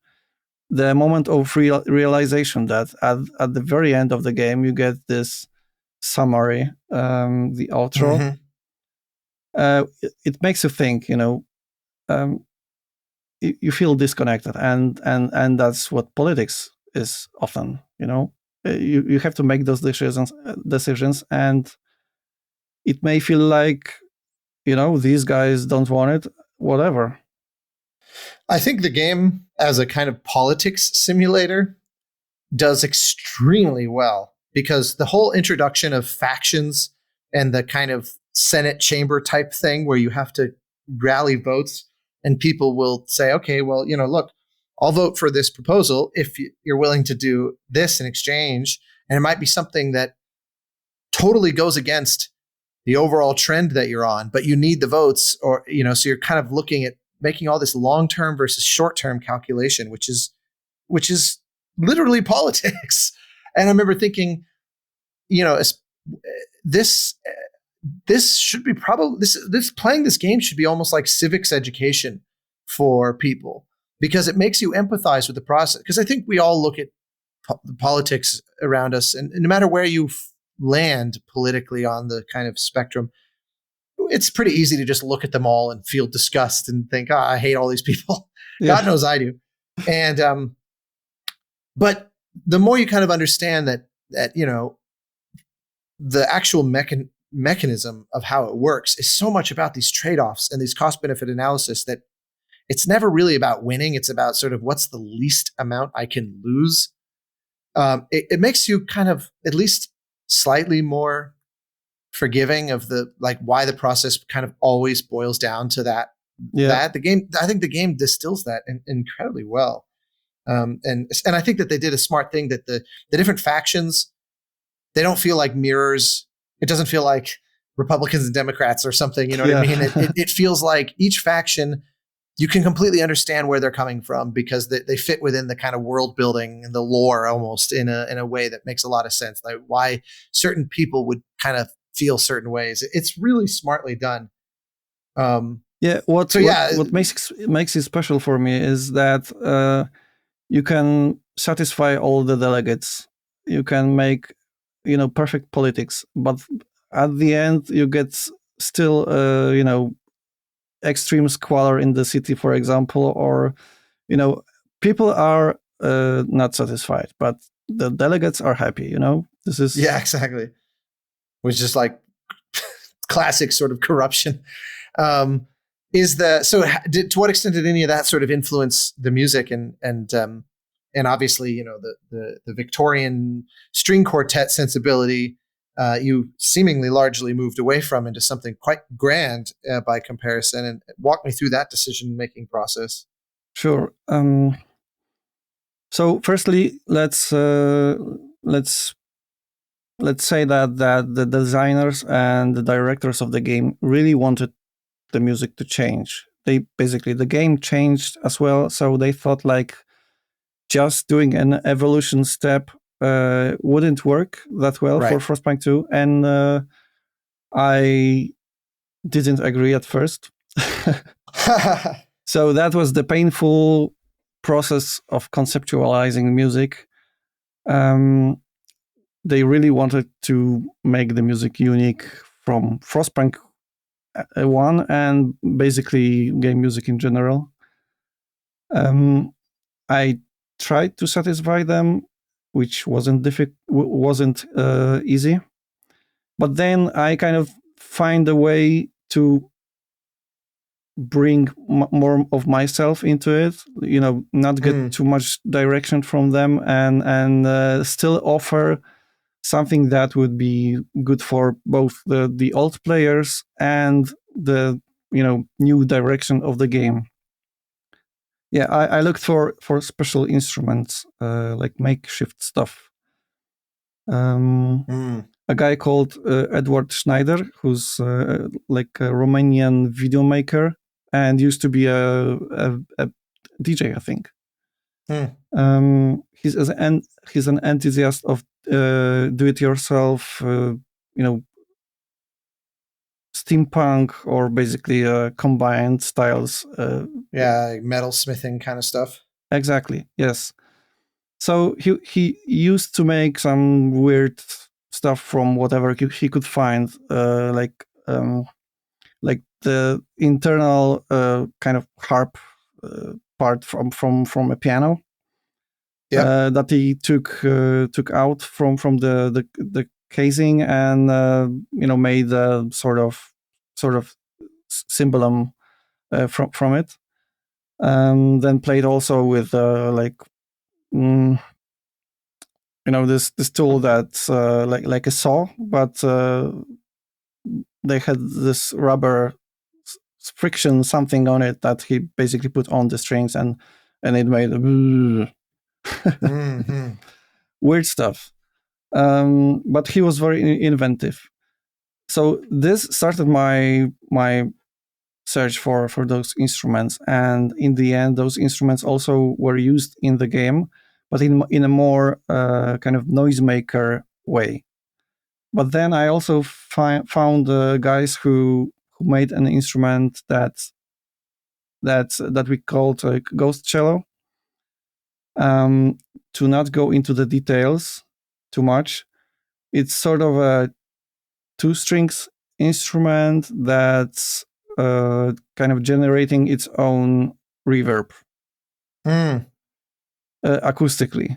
Speaker 3: The moment of realization that at the very end of the game, you get this summary, the outro. It makes you think, you feel disconnected, and that's what politics is often, you have to make those decisions, and it may feel like, these guys don't want it, whatever.
Speaker 1: I think the game, as a kind of politics simulator, does extremely well, because the whole introduction of factions and the kind of Senate chamber type thing where you have to rally votes and people will say, okay, well, look, I'll vote for this proposal if you're willing to do this in exchange. And it might be something that totally goes against the overall trend that you're on, but you need the votes, or, so you're kind of looking at making all this long-term versus short-term calculation, which is literally politics. And I remember thinking, this should be probably this playing this game should be almost like civics education for people, because it makes you empathize with the process. Because I think we all look at the politics around us, and no matter where you land politically on the kind of spectrum, it's pretty easy to just look at them all and feel disgust and think, I hate all these people. Yeah. God knows I do. And but the more you kind of understand that the actual mechanism of how it works is so much about these trade-offs and these cost-benefit analysis, that it's never really about winning. It's about sort of what's the least amount I can lose. It makes you kind of at least slightly more forgiving of why the process kind of always boils down to that. Yeah. That the game, I think the game distills that incredibly well. And I think that they did a smart thing, that the different factions, they don't feel like mirrors. It doesn't feel like Republicans and Democrats or something. You know what I mean? It feels like each faction, you can completely understand where they're coming from, because they fit within the kind of world building and the lore almost in a way that makes a lot of sense. Like why certain people would kind of feel certain ways. It's really smartly done.
Speaker 3: What makes it special for me is that you can satisfy all the delegates. You can make, perfect politics, but at the end you get still, extreme squalor in the city, for example, or, people are not satisfied, but the delegates are happy. This is
Speaker 1: exactly, which is like classic sort of corruption. To what extent did any of that sort of influence the music and obviously, the Victorian string quartet sensibility, you seemingly largely moved away from into something quite grand by comparison, and walk me through that decision-making process.
Speaker 3: Sure. So firstly, let's let's say that the designers and the directors of the game really wanted the music to change. The game changed as well, so they thought like just doing an evolution step wouldn't work that well for Frostpunk 2, and I didn't agree at first. So that was the painful process of conceptualizing music. They really wanted to make the music unique from Frostpunk 1 and basically game music in general. I tried to satisfy them, which wasn't easy. But then I kind of find a way to bring more of myself into it, not get too much direction from them, and still offer something that would be good for both the old players and the new direction of the game. Yeah, I looked for special instruments, like makeshift stuff. A guy called Edward Schneider, who's like a Romanian video maker and used to be a DJ, I think. He's an enthusiast of do-it-yourself, steampunk or basically combined styles.
Speaker 1: Like metal smithing kind of stuff.
Speaker 3: Exactly. Yes. So he used to make some weird stuff from whatever he could find, like the internal kind of harp part from a piano. That he took out from the casing and made a sort of symbolum from it. Then played also with this tool that's like a saw, but they had this rubber friction something on it that he basically put on the strings and it made weird stuff. But he was very inventive. So this started my search for those instruments, and in the end, those instruments also were used in the game, but in a more kind of noisemaker way. But then I also found guys who made an instrument that we called ghost cello. To not go into the details too much, it's sort of a 2-strings instrument that's kind of generating its own reverb acoustically.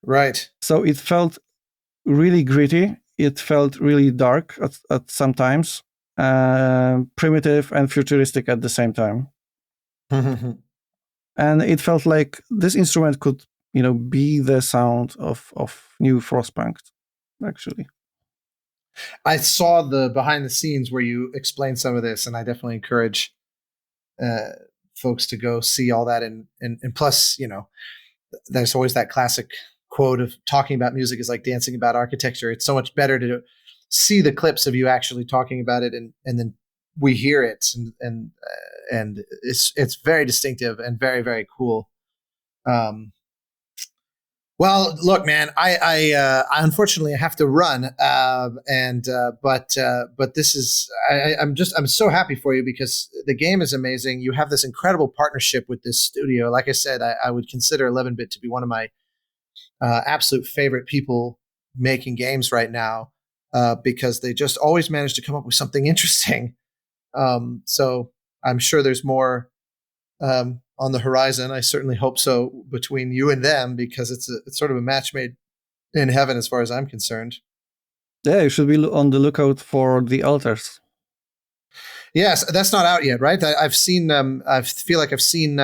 Speaker 1: Right.
Speaker 3: So it felt really gritty. It felt really dark at some times, primitive and futuristic at the same time. And it felt like this instrument could, be the sound of new Frostpunk, actually.
Speaker 1: I saw the behind the scenes where you explained some of this, and I definitely encourage folks to go see all that. And plus, there's always that classic quote of talking about music is like dancing about architecture. It's so much better to see the clips of you actually talking about it, and then we hear it, and it's very distinctive and very, very cool. Well, look, man, I unfortunately have to run, but this is I'm so happy for you because the game is amazing. You have this incredible partnership with this studio. Like I said, I would consider 11-bit to be one of my absolute favorite people making games right now because they just always manage to come up with something interesting. So I'm sure there's more on the horizon. I certainly hope so between you and them because it's sort of a match made in heaven as far as I'm concerned.
Speaker 3: Yeah, you should be on the lookout for the altars.
Speaker 1: Yes, that's not out yet, right? I've seen. I feel like I've seen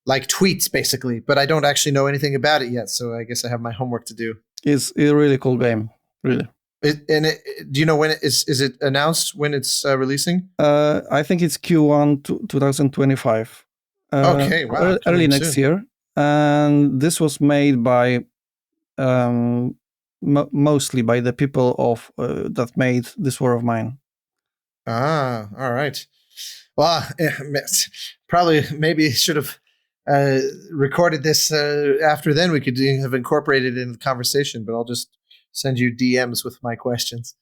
Speaker 1: like tweets basically, but I don't actually know anything about it yet. So I guess I have my homework to do.
Speaker 3: It's a really cool game, really.
Speaker 1: Do you know when is it announced when it's releasing?
Speaker 3: I think it's Q1 2025.
Speaker 1: Okay, wow,
Speaker 3: early next year. And this was made by mostly by the people of that made This War of Mine.
Speaker 1: Ah, all right. Well, probably maybe should have recorded this after then. We could have incorporated it in the conversation, but I'll just send you DMs with my questions.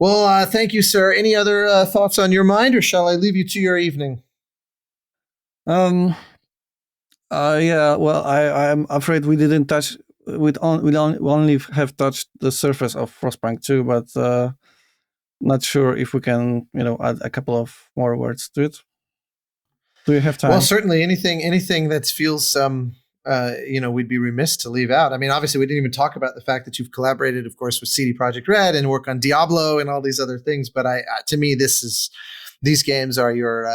Speaker 1: Well, thank you, sir. Any other thoughts on your mind, or shall I leave you to your evening?
Speaker 3: Yeah. Well, I'm afraid we didn't touch. We only have touched the surface of Frostpunk 2, but not sure if we can, add a couple of more words to it. Do you have time?
Speaker 1: Well, certainly anything that feels we'd be remiss to leave out. I mean, obviously, we didn't even talk about the fact that you've collaborated, of course, with CD Projekt Red and work on Diablo and all these other things. But to me, these games are your,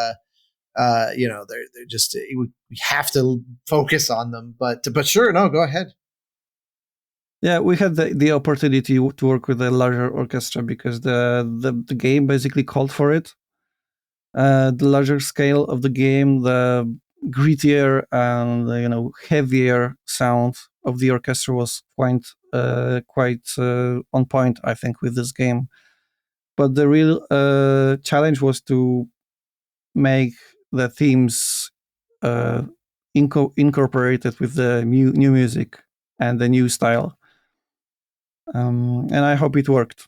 Speaker 1: they're just we have to focus on them. But sure, no, go ahead.
Speaker 3: Yeah, we had the opportunity to work with a larger orchestra because the game basically called for it. The larger scale of the game, the grittier and heavier sound of the orchestra was quite on point, I think, with this game. But the real challenge was to make the themes incorporated with the new music and the new style. And I hope it worked.